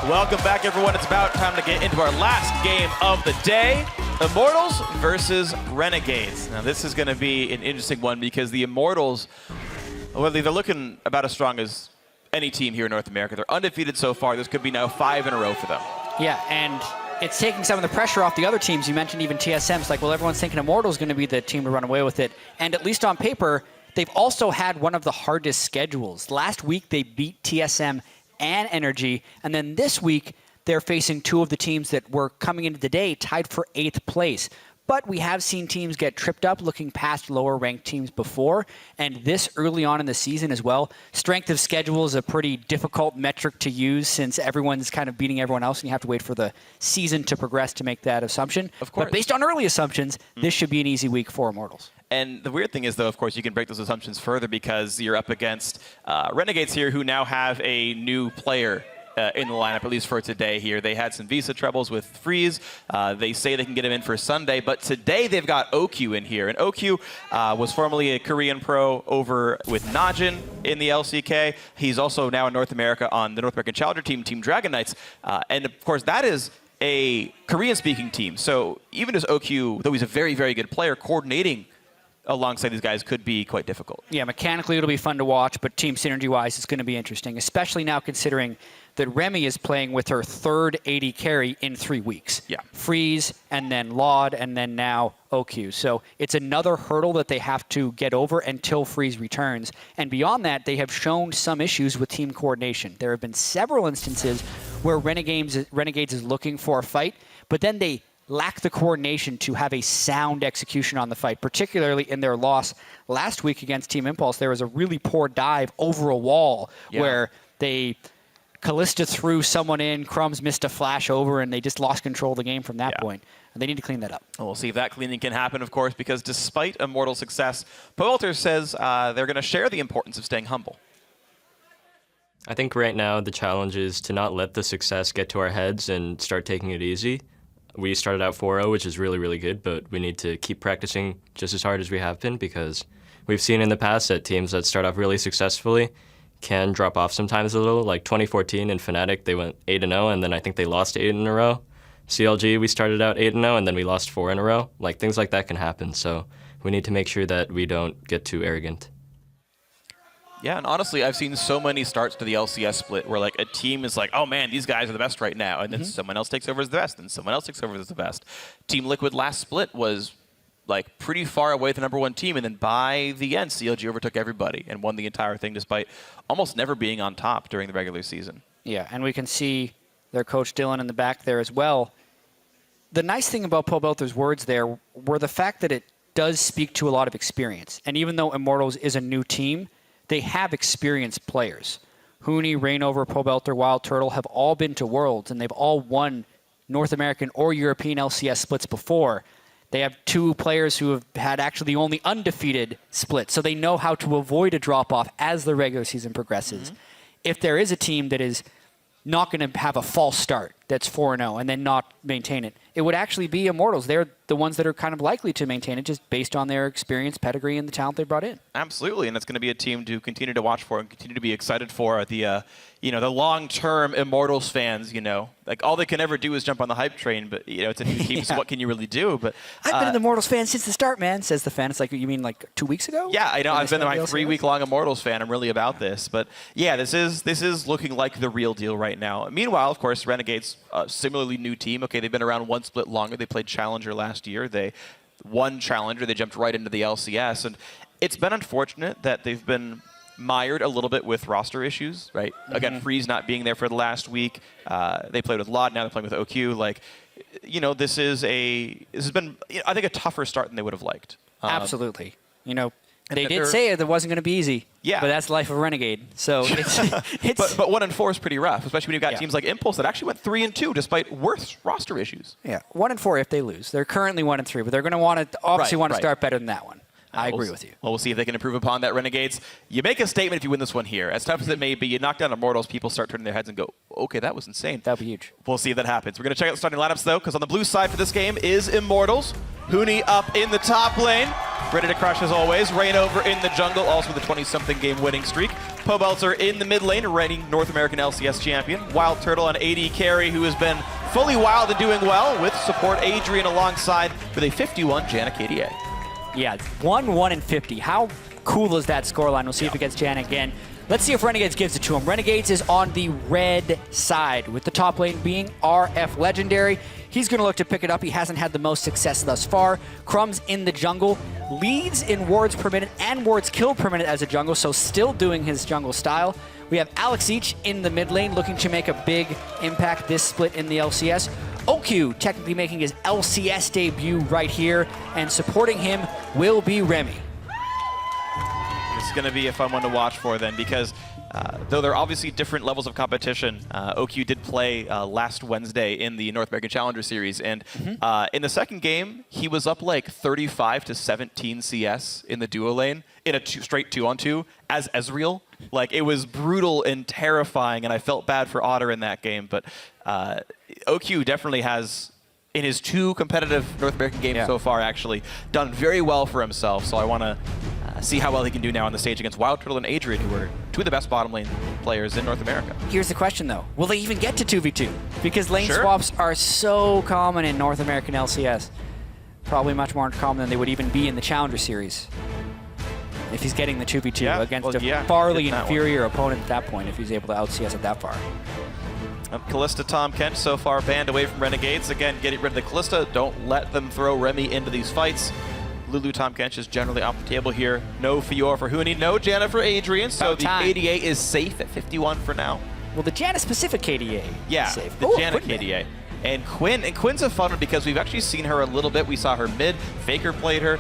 Welcome back, everyone. It's about time to get into our last game of the day. Immortals versus Renegades. Now, this is going to be an interesting one because the Immortals, well, they're looking about as strong as any team here in North America. They're undefeated so far. This could be now 5 in a row for them. Yeah, and it's taking some of the pressure off the other teams. You mentioned even TSM's like, well, everyone's thinking Immortals going to be the team to run away with it. And at least on paper, they've also had one of the hardest schedules. Last week, they beat TSM and Energy, and then this week, they're facing two of the teams that were coming into the day tied for 8th place. But we have seen teams get tripped up looking past lower-ranked teams before, and this early on in the season as well. Strength of schedule is a pretty difficult metric to use since everyone's kind of beating everyone else, and you have to wait for the season to progress to make that assumption. Of course. But based on early assumptions, this should be an easy week for Immortals. And the weird thing is, though, of course, you can break those assumptions further because you're up against Renegades here who now have a new player in the lineup, at least for today here. They had some visa troubles with Freeze. They say they can get him in for Sunday, but today they've got OQ in here. And OQ was formerly a Korean pro over with Najin in the LCK. He's also now in North America on the North American Challenger team, Team Dragon Knights. And of course, that is a Korean-speaking team. So even as OQ, though he's a very, very good player, coordinating alongside these guys could be quite difficult. Yeah, mechanically it'll be fun to watch, but team synergy-wise it's going to be interesting, especially now considering that Remy is playing with her third AD carry in 3 weeks. Yeah. Freeze, and then Laud, and then now OQ. So it's another hurdle that they have to get over until Freeze returns. And beyond that, they have shown some issues with team coordination. There have been several instances where Renegades is looking for a fight, but then they lack the coordination to have a sound execution on the fight, particularly in their loss last week against Team Impulse. There was a really poor dive over a wall where Callista threw someone in, Crumbs missed a flash over, and they just lost control of the game from that point. And they need to clean that up. And we'll see if that cleaning can happen, of course, because despite Immortal success, Powelter says they're going to share the importance of staying humble. I think right now the challenge is to not let the success get to our heads and start taking it easy. We started out 4-0, which is really, really good, but we need to keep practicing just as hard as we have been because we've seen in the past that teams that start off really successfully can drop off sometimes a little. Like 2014 in Fnatic, they went 8-0, and then I think they lost 8 in a row. CLG, we started out 8-0, and then we lost 4 in a row. Like, things like that can happen, so we need to make sure that we don't get too arrogant. Yeah, and honestly, I've seen so many starts to the LCS split where like a team is like, oh man, these guys are the best right now, and then someone else takes over as the best, and someone else takes over as the best. Team Liquid last split was like pretty far away with the #1 team, and then by the end, CLG overtook everybody and won the entire thing despite almost never being on top during the regular season. Yeah, and we can see their coach Dylan in the back there as well. The nice thing about Powelter's words there were the fact that it does speak to a lot of experience. And even though Immortals is a new team, they have experienced players. Huni, Rainover, Powelter, Wild Turtle have all been to Worlds, and they've all won North American or European LCS splits before. They have 2 players who have had actually the only undefeated split, so they know how to avoid a drop-off as the regular season progresses. If there is a team that is not going to have a false start that's 4-0 and then not maintain it, it would actually be Immortals. They're the ones that are kind of likely to maintain it just based on their experience, pedigree, and the talent they brought in. Absolutely, and it's going to be a team to continue to watch for and continue to be excited for. The the long-term Immortals fans, like all they can ever do is jump on the hype train, but it's a new team, so what can you really do? But I've been an Immortals fan since the start, man, says the fan. It's like, you mean like 2 weeks ago? Yeah, I know. I've been my 3-week-long Immortals fan. I'm really about this. But yeah, this is looking like the real deal right now. Meanwhile, of course, Renegades, similarly new team. Okay, they've been around 1 split longer. They played Challenger last year. They won Challenger. They jumped right into the LCS. And it's been unfortunate that they've been mired a little bit with roster issues, right? Again, Freeze not being there for the last week. They played with Laud. Now they're playing with OQ. Like, this has been, I think, a tougher start than they would have liked. Absolutely. They did say it wasn't going to be easy. Yeah. But that's the life of Renegade. So it's but 1-4 is pretty rough, especially when you've got teams like Impulse that actually went 3-2 despite worse roster issues. Yeah, 1-4 if they lose. They're currently 1-3, but they're going to want to start better than that one. I agree with you. Well, we'll see if they can improve upon that, Renegades. You make a statement if you win this one here. As tough as it may be, you knock down Immortals, people start turning their heads and go, okay, that was insane. That would be huge. We'll see if that happens. We're going to check out the starting lineups, though, because on the blue side for this game is Immortals. Huni up in the top lane, ready to crush as always. Rainover in the jungle, also with a 20-something game winning streak. Pobelter in the mid lane, reigning North American LCS champion. Wild Turtle on AD carry, who has been fully wild and doing well with support Adrian alongside with a 51 Janna KDA. Yeah, 1-1 and 50. How cool is that scoreline? We'll see if it gets Janna again. Let's see if Renegades gives it to him. Renegades is on the red side, with the top lane being RF Legendary. He's going to look to pick it up. He hasn't had the most success thus far. Crumbs in the jungle, leads in wards per minute and wards killed per minute as a jungle, so still doing his jungle style. We have Alex Each in the mid lane, looking to make a big impact this split in the LCS. OQ technically making his LCS debut right here, and supporting him will be Remy. This is going to be a fun one to watch for then, because though there are obviously different levels of competition, OQ did play last Wednesday in the North American Challenger Series, and in the second game, he was up like 35 to 17 CS in the duo lane in a straight 2-on-2 as Ezreal. Like, it was brutal and terrifying, and I felt bad for Otter in that game, but OQ definitely has, in his 2 competitive North American games so far, actually done very well for himself, so I want to see how well he can do now on the stage against Wild Turtle and Adrian, who are 2 of the best bottom lane players in North America. Here's the question, though. Will they even get to 2v2? Because lane swaps are so common in North American LCS. Probably much more common than they would even be in the Challenger Series. If he's getting the 2v2 against a farly inferior opponent at that point, if he's able to out-CS it that far. Kalista, Tom Kent so far banned away from Renegades. Again, getting rid of the Kalista. Don't let them throw Remy into these fights. Lulu Tom Kench is generally off the table here. No Fiora for Huni, no Janna for Adrian, so the KDA is safe at 51 for now. Well, the Janna-specific KDA is safe. The Janna KDA. And Quinn's a fun one because we've actually seen her a little bit. We saw her mid, Faker played her.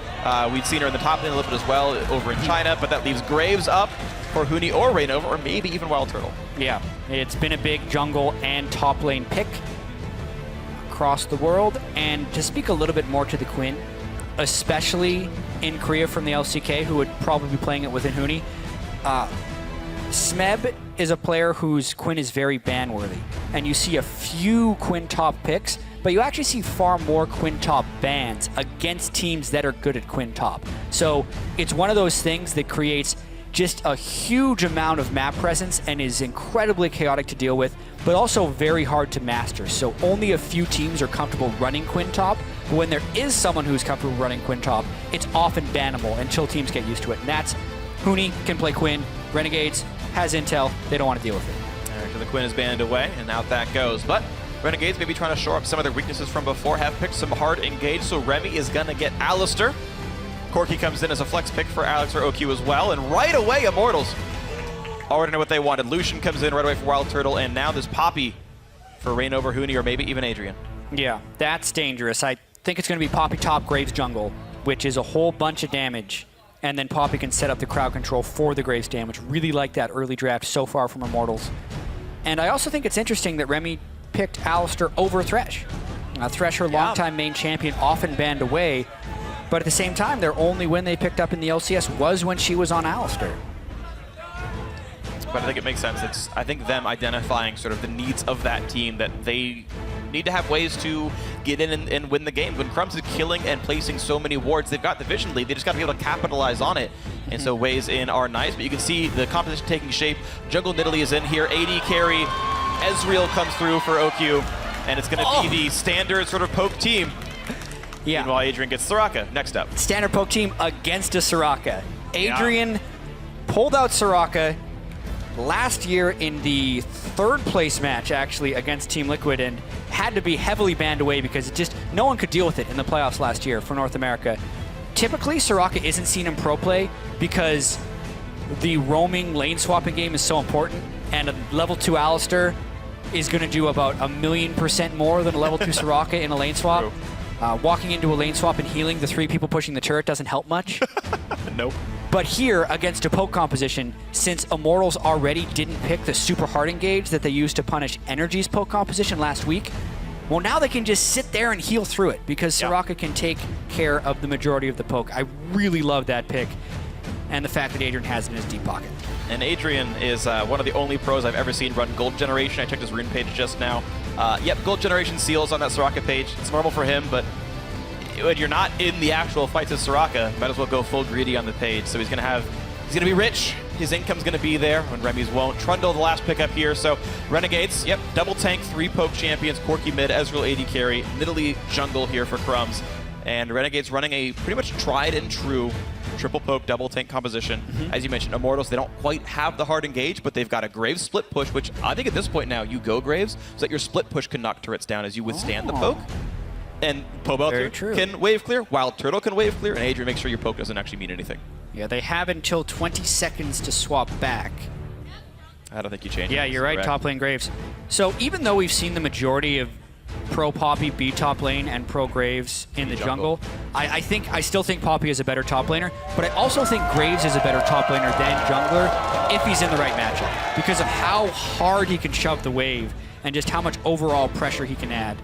We've seen her in the top lane a little bit as well over in China, but that leaves Graves up for Huni or Rainova, or maybe even Wild Turtle. Yeah, it's been a big jungle and top lane pick across the world. And to speak a little bit more to the Quinn, especially in Korea from the LCK, who would probably be playing it within Huni. Smeb is a player whose Quinn is very ban-worthy, and you see a few Quinn top picks, but you actually see far more Quinn top bans against teams that are good at Quinn top. So it's one of those things that creates just a huge amount of map presence and is incredibly chaotic to deal with, but also very hard to master. So only a few teams are comfortable running Quinn top, but when there is someone who's comfortable running Quinn top, it's often bannable until teams get used to it. And that's, Huni can play Quinn, Renegades has intel, they don't want to deal with it. All right, so the Quinn is banned away, and out that goes. But Renegades may be trying to shore up some of their weaknesses from before, have picked some hard engage, so Remy is going to get Alistair. Corki comes in as a flex pick for Alex or OQ as well, and right away, Immortals already know what they wanted. Lucian comes in right away for Wild Turtle, and now there's Poppy for Rain over Huni, or maybe even Adrian. Yeah, that's dangerous. I think it's going to be Poppy top Graves jungle, which is a whole bunch of damage, and then Poppy can set up the crowd control for the Graves damage. Really like that early draft so far from Immortals. And I also think it's interesting that Remy picked Alistair over Thresh. Thresh, her longtime main champion, often banned away, but at the same time, their only win they picked up in the LCS was when she was on Alistair. But I think it makes sense. It's, I think, them identifying sort of the needs of that team, that they need to have ways to get in and win the game. When Crumbs is killing and placing so many wards, they've got the vision lead. They just got to be able to capitalize on it. And so ways in are nice, but you can see the competition taking shape. Jungle Nidalee is in here. AD carry. Ezreal comes through for OQ, and it's going to be the standard sort of poke team. Yeah. Meanwhile, Adrian gets Soraka next up. Standard poke team against a Soraka. Adrian pulled out Soraka last year in the 3rd place match, actually, against Team Liquid, and had to be heavily banned away because it just, no one could deal with it in the playoffs last year for North America. Typically, Soraka isn't seen in pro play because the roaming lane swapping game is so important, and a level 2 Alistair is going to do about 1,000,000% more than a level 2 Soraka in a lane swap. Walking into a lane swap and healing the 3 people pushing the turret doesn't help much. Nope. But here, against a poke composition, since Immortals already didn't pick the super hard engage that they used to punish Energy's poke composition last week, well, now they can just sit there and heal through it because Soraka can take care of the majority of the poke. I really love that pick, and the fact that Adrian has it in his deep pocket. And Adrian is one of the only pros I've ever seen run Gold Generation. I checked his rune page just now. Yep, Gold Generation seals on that Soraka page. It's normal for him, but when you're not in the actual fights with Soraka, might as well go full greedy on the page. So he's gonna be rich his income's going to be there when Remy's won't. Trundle the last pickup here. So Renegades, yep, double tank, 3 poke champions, Corki mid, Ezreal AD carry, Nidalee jungle here for Crumbs. And Renegades running a pretty much tried and true triple poke, double tank composition. As you mentioned, Immortals, they don't quite have the hard engage, but they've got a Graves split push, which I think at this point now, you go Graves, so that your split push can knock turrets down as you withstand the poke. And Pobelter can wave clear, Wild Turtle can wave clear, and Adrian makes sure your poke doesn't actually mean anything. Yeah, they have until 20 seconds to swap back. I don't think you change it. Yeah, you're right, top lane Graves. So even though we've seen the majority of pro Poppy be top lane and pro Graves in the jungle, I still think Poppy is a better top laner, but I also think Graves is a better top laner than jungler if he's in the right matchup because of how hard he can shove the wave and just how much overall pressure he can add.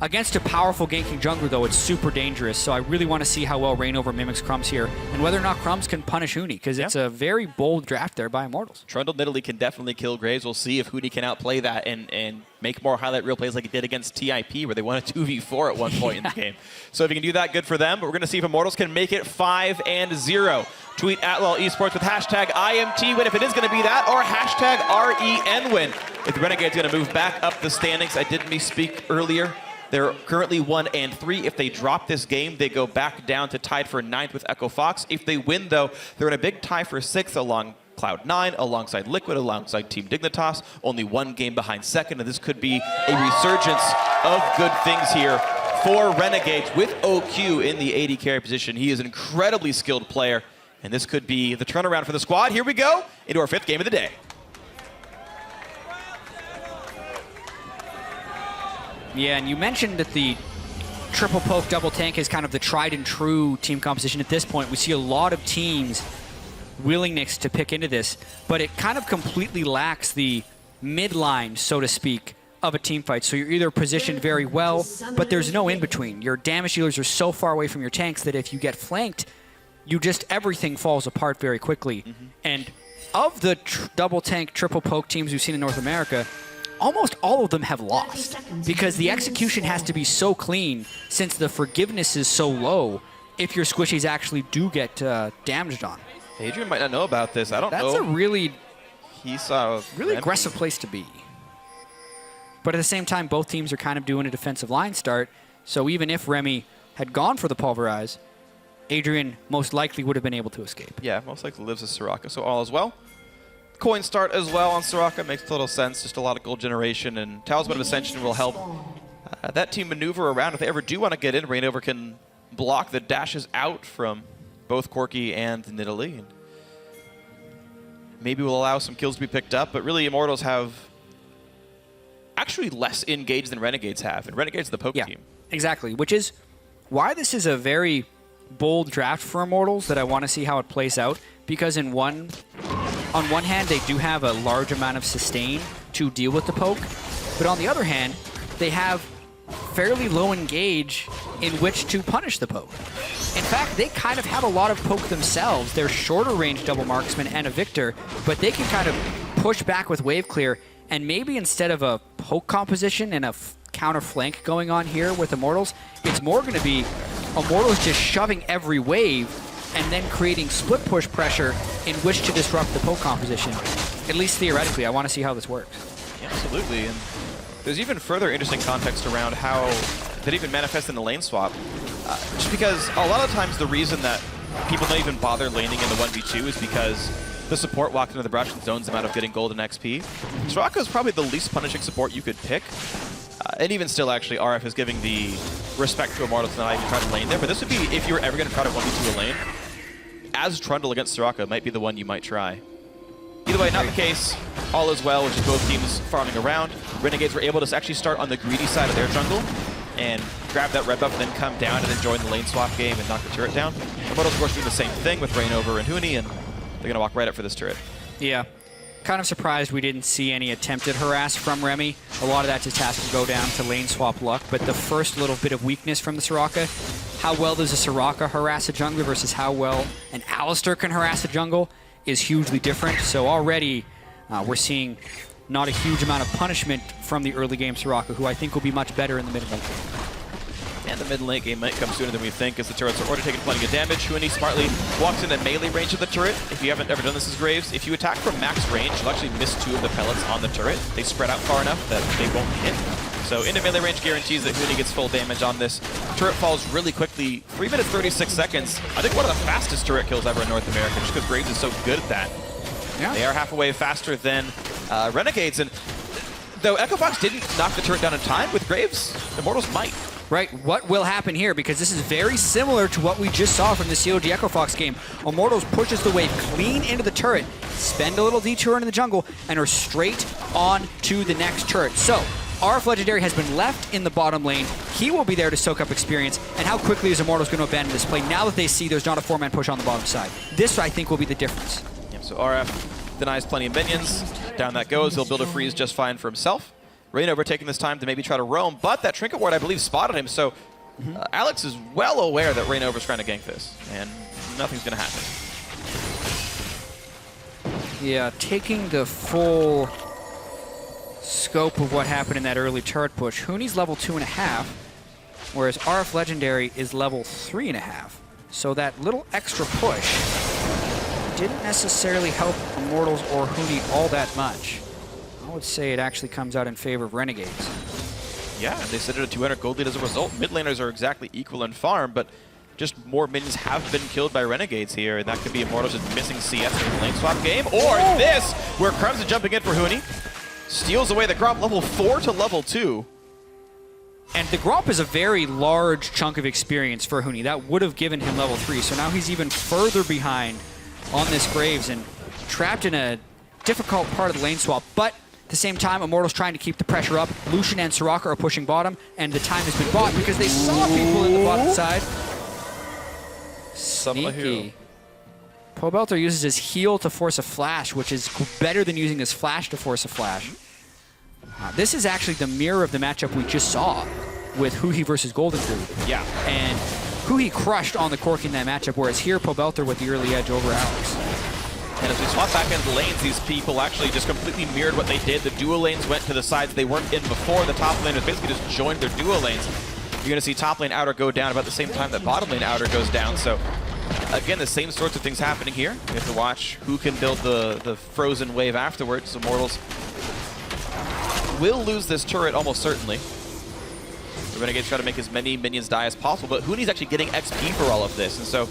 Against a powerful ganking jungler, though, it's super dangerous, so I really want to see how well Reignover mimics Crumbs here, and whether or not Crumbs can punish Huni, because it's a very bold draft there by Immortals. Trundle Nidalee can definitely kill Graves. We'll see if Huni can outplay that and make more highlight reel plays like he did against TIP, where they won a 2v4 at one point in the game. So if he can do that, good for them, but we're going to see if Immortals can make it 5-0. Tweet at LOL Esports with hashtag IMT win if it is going to be that, or hashtag REN win if the Renegade's going to move back up the standings. I did misspeak earlier. They're currently 1-3. If they drop this game, they go back down to tied for 9th with Echo Fox. If they win, though, they're in a big tie for 6th along Cloud9, alongside Liquid, alongside Team Dignitas. Only 1 game behind 2nd, and this could be a resurgence of good things here for Renegades with OQ in the AD carry position. He is an incredibly skilled player, and this could be the turnaround for the squad. Here we go into our 5th game of the day. Yeah, and you mentioned that the triple poke double tank is kind of the tried and true team composition at this point. We see a lot of teams' willingness to pick into this, but it kind of completely lacks the midline, so to speak, of a team fight. So you're either positioned very well, but there's no in-between. Your damage dealers are so far away from your tanks that if you get flanked, everything falls apart very quickly. And of the double tank, triple poke teams we've seen in North America, almost all of them have lost because the execution has to be so clean since the forgiveness is so low if your squishies actually do get damaged on. Adrian might not know about this. I don't know. That's a really really aggressive place to be. But at the same time, both teams are kind of doing a defensive line start, so even if Remy had gone for the pulverize, Adrian most likely would have been able to escape. Yeah, most likely lives as Soraka, so all is well. Coin start as well on Soraka makes total sense. Just a lot of gold generation, and Talisman of Ascension will help that team maneuver around. If they ever do want to get in, Reignover can block the dashes out from both Corki and Nidalee. And maybe will allow some kills to be picked up, but really Immortals have actually less engaged than Renegades have, and Renegades are the poke team. Exactly, which is why this is a very bold draft for Immortals that I want to see how it plays out, because on one hand, they do have a large amount of sustain to deal with the poke, but on the other hand, they have fairly low engage in which to punish the poke. In fact, they kind of have a lot of poke themselves. They're shorter range double marksman and a Victor, but they can kind of push back with wave clear, and maybe instead of a poke composition and a counter flank going on here with Immortals, it's more going to be Immortals just shoving every wave and then creating split push pressure in which to disrupt the poke composition. At least theoretically, I want to see how this works. Yeah, absolutely, and there's even further interesting context around how that even manifests in the lane swap. Just because a lot of times the reason that people don't even bother laning in the 1v2 is because the support walks into the brush and zones them out of getting gold and XP. Soraka is probably the least punishing support you could pick. And even still, actually, RF is giving the respect to Immortals to not even try to lane there. But this would be, if you were ever going to try to 1v2 a lane, as Trundle against Soraka might be the one you might try. Either way, not the case. All is well, which is both teams farming around. Renegades were able to actually start on the greedy side of their jungle and grab that red buff and then come down and then join the lane swap game and knock the turret down. Immortals, of course, doing the same thing with Reignover and Huni, and they're going to walk right up for this turret. Yeah. Kind of surprised we didn't see any attempted harass from Remy. A lot of that just has to go down to lane swap luck, but the first little bit of weakness from the Soraka, how well does a Soraka harass a jungler versus how well an Alistar can harass a jungle is hugely different. So already we're seeing not a huge amount of punishment from the early game Soraka, who I think will be much better in the mid lane. And the mid lane game might come sooner than we think as the turrets are already taking plenty of damage. Huni smartly walks into melee range of the turret. If you haven't ever done this as Graves, if you attack from max range, you'll actually miss 2 of the pellets on the turret. They spread out far enough that they won't hit. So into melee range guarantees that Huni gets full damage on this. Turret falls really quickly, 3 minutes 36 seconds. I think one of the fastest turret kills ever in North America, just because Graves is so good at that. Yeah. They are half a wave faster than Renegades, and though Echo Fox didn't knock the turret down in time, with Graves, Immortals might. Right, what will happen here? Because this is very similar to what we just saw from the COG Echo Fox game. Immortals pushes the wave clean into the turret, spend a little detour into the jungle, and are straight on to the next turret. So, RF Legendary has been left in the bottom lane. He will be there to soak up experience. And how quickly is Immortals going to abandon this play now that they see there's not a 4-man push on the bottom side? This, I think, will be the difference. Yeah, so RF denies plenty of minions. Down that goes. He'll build a freeze just fine for himself. Reignover taking this time to maybe try to roam, but that Trinket Ward, I believe, spotted him, so Alex is well aware that Reignover's trying to gank this, and nothing's going to happen. Yeah, taking the full scope of what happened in that early turret push, Huni's level 2.5, whereas RF Legendary is level 3.5. So that little extra push didn't necessarily help Immortals or Huni all that much. I would say it actually comes out in favor of Renegades. Yeah, they sit at a 200 gold lead as a result. Mid laners are exactly equal in farm, but just more minions have been killed by Renegades here, and that could be Immortals just missing CS in the lane swap game, or this, where Crumbs is jumping in for Huni, steals away the Gromp level 4 to level 2. And the Gromp is a very large chunk of experience for Huni. That would have given him level 3, so now he's even further behind on this Graves and trapped in a difficult part of the lane swap, but at the same time, Immortals trying to keep the pressure up. Lucian and Soraka are pushing bottom, and the time has been bought because they saw people in the bottom side. Sneaky. Pobelter uses his heal to force a flash, which is better than using his flash to force a flash. This is actually the mirror of the matchup we just saw with Huhi versus Golden Food. Yeah. And Huhi crushed on the Corki in that matchup, whereas here Pobelter with the early edge over Alex. And as we swap back into the lanes, these people actually just completely mirrored what they did. The dual lanes went to the sides they weren't in before. The top lane has basically just joined their dual lanes. You're going to see top lane outer go down about the same time that bottom lane outer goes down. So, again, the same sorts of things happening here. You have to watch who can build the frozen wave afterwards. Immortals will lose this turret almost certainly. The Renegades try to make as many minions die as possible, but Huni's actually getting XP for all of this. And so,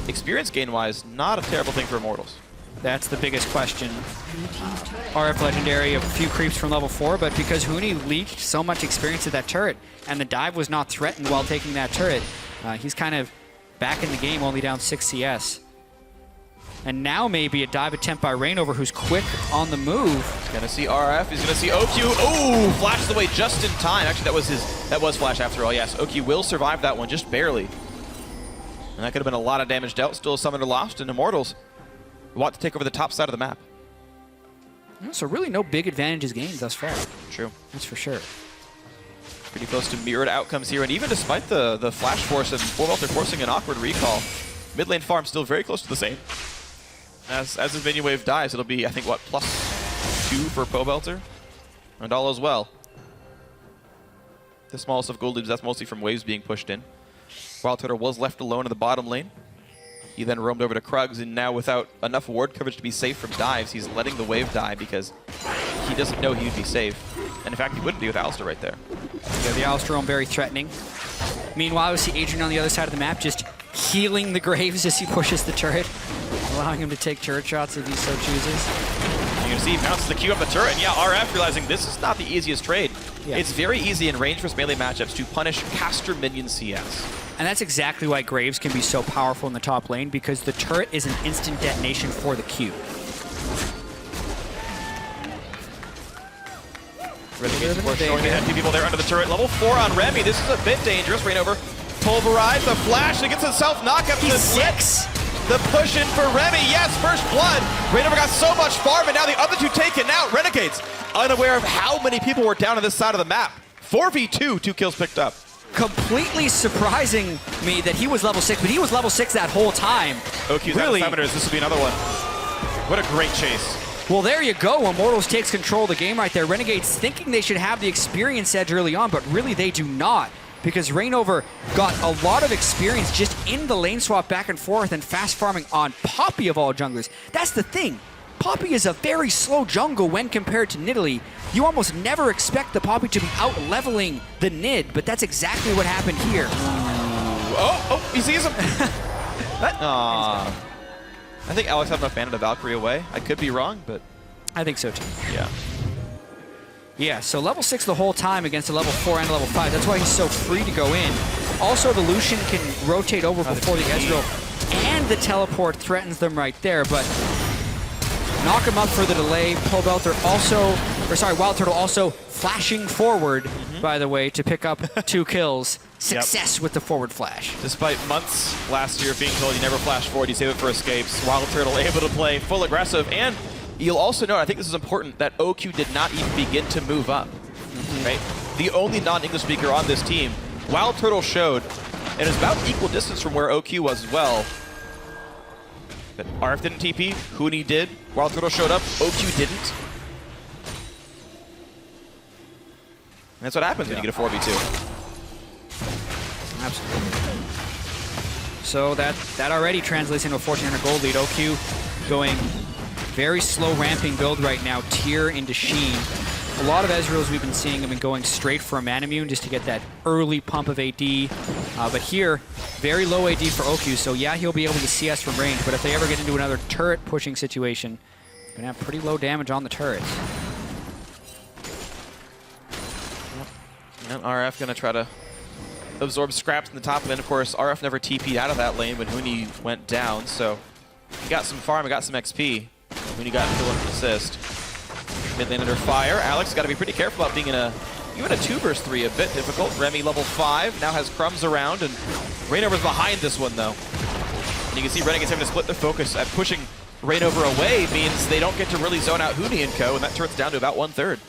experience gain-wise, not a terrible thing for Immortals. That's the biggest question. RF Legendary, a few creeps from level 4, but because Huni leaked so much experience at that turret, and the dive was not threatened while taking that turret, he's kind of back in the game, only down 6 CS. And now maybe a dive attempt by Reignover, who's quick on the move. He's gonna see RF, he's gonna see OQ. Oh, flashes away just in time. Actually, that was flash after all, yes. OQ will survive that one, just barely. And that could have been a lot of damage dealt. Still a summoner lost, and Immortals want to take over the top side of the map. So really no big advantages gained thus far. True. That's for sure. Pretty close to mirrored outcomes here, and even despite the flash force and Pobelter forcing an awkward recall, mid lane farm still very close to the same. As his minion wave dies, it'll be, I think, what, +2 for Pobelter? And all as well. The smallest of gold leads, that's mostly from waves being pushed in. Wild Turtle was left alone in the bottom lane. He then roamed over to Krugs, and now without enough ward coverage to be safe from dives, he's letting the wave die because he doesn't know he would be safe. And in fact, he wouldn't be with Alistar right there. Yeah, the Alistar roam very threatening. Meanwhile, we see Adrian on the other side of the map just healing the Graves as he pushes the turret, allowing him to take turret shots if he so chooses. You can see he bounces the Q up the turret, and yeah, RF realizing this is not the easiest trade. Yeah. It's very easy in range versus melee matchups to punish caster minion CS. And that's exactly why Graves can be so powerful in the top lane, because the turret is an instant detonation for the Q. Renegades, of course, showing they had 2 people there under the turret. Level 4 on Remy. This is a bit dangerous. Reignover pulverized, the flash, and gets himself knocked up to 6. The push in for Remy. Yes, first blood. Reignover got so much farm, and now the other 2 taken out. Renegades, unaware of how many people were down on this side of the map. 4v2, 2 kills picked up. Completely surprising me that he was level 6, but he was level 6 that whole time. OQ's really? Out of summoners. This will be another one. What a great chase. Well, there you go. Immortals takes control of the game right there. Renegades thinking they should have the experience edge early on, but really they do not. because Reignover got a lot of experience just in the lane swap back and forth and fast farming on Poppy of all junglers. That's the thing. Poppy is a very slow jungle when compared to Nidalee. You almost never expect the Poppy to be out-leveling the Nid, but that's exactly what happened here. Oh, he sees him. I think Alex had enough mana to Valkyrie away. I could be wrong, but... I think so too. Yeah. Yeah, so level 6 the whole time against a level 4 and a level 5. That's why he's so free to go in. Also, the Lucian can rotate over before the Ezreal, and the teleport threatens them right there, but knock him up for the delay. Pobelter also, Wild Turtle also flashing forward, by the way, to pick up 2 kills. Success with the forward flash. Despite months last year of being told you never flash forward, you save it for escapes, Wild Turtle able to play full aggressive, and you'll also note, I think this is important, that OQ did not even begin to move up. Right? The only non-English speaker on this team, Wild Turtle showed, and is about equal distance from where OQ was as well. But RF didn't TP, Huni did, Wild Turtle showed up, OQ didn't. And that's what happens when you get a 4v2. Absolutely. So that already translates into a 1,400 gold lead. OQ going very slow ramping build right now, Tyr into Sheen. A lot of Ezreals we've been seeing have been going straight for a Manamune just to get that early pump of AD. But here, very low AD for OQ, so yeah, he'll be able to CS from range, but if they ever get into another turret pushing situation, they're gonna have pretty low damage on the turrets. And RF gonna try to absorb scraps in the top lane. Of course, RF never TP'd out of that lane when Huni went down, so he got some farm, he got some XP. Huni got kill and assist. Mid lane under fire. Alex got to be pretty careful about being in even a 2 versus 3, a bit difficult. Remy level 5, now has Crumbs around, and Reignover's behind this one though. And you can see Renegades having to split their focus at pushing Reignover away means they don't get to really zone out Huni and co, and that turret's down to about 1/3.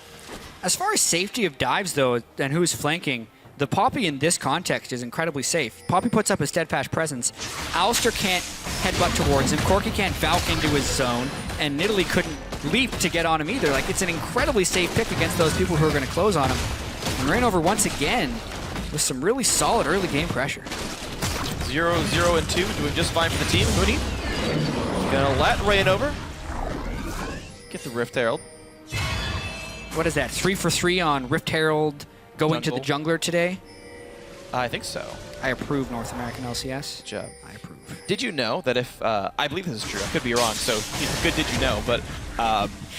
As far as safety of dives though, and who's flanking, the Poppy in this context is incredibly safe. Poppy puts up a steadfast presence. Alistair can't headbutt towards him. Corki can't Valk into his zone. And Nidalee couldn't leap to get on him either. Like, it's an incredibly safe pick against those people who are going to close on him. And Reignover once again with some really solid early game pressure. 0, 0, and 2, doing just fine for the team. Huni gonna let Reignover get the Rift Herald. What is that? 3 for 3 on Rift Herald going to the jungler today? I think so. I approve, North American LCS. Good job. I approve. Did you know that if, I believe this is true, I could be wrong, so good did you know, but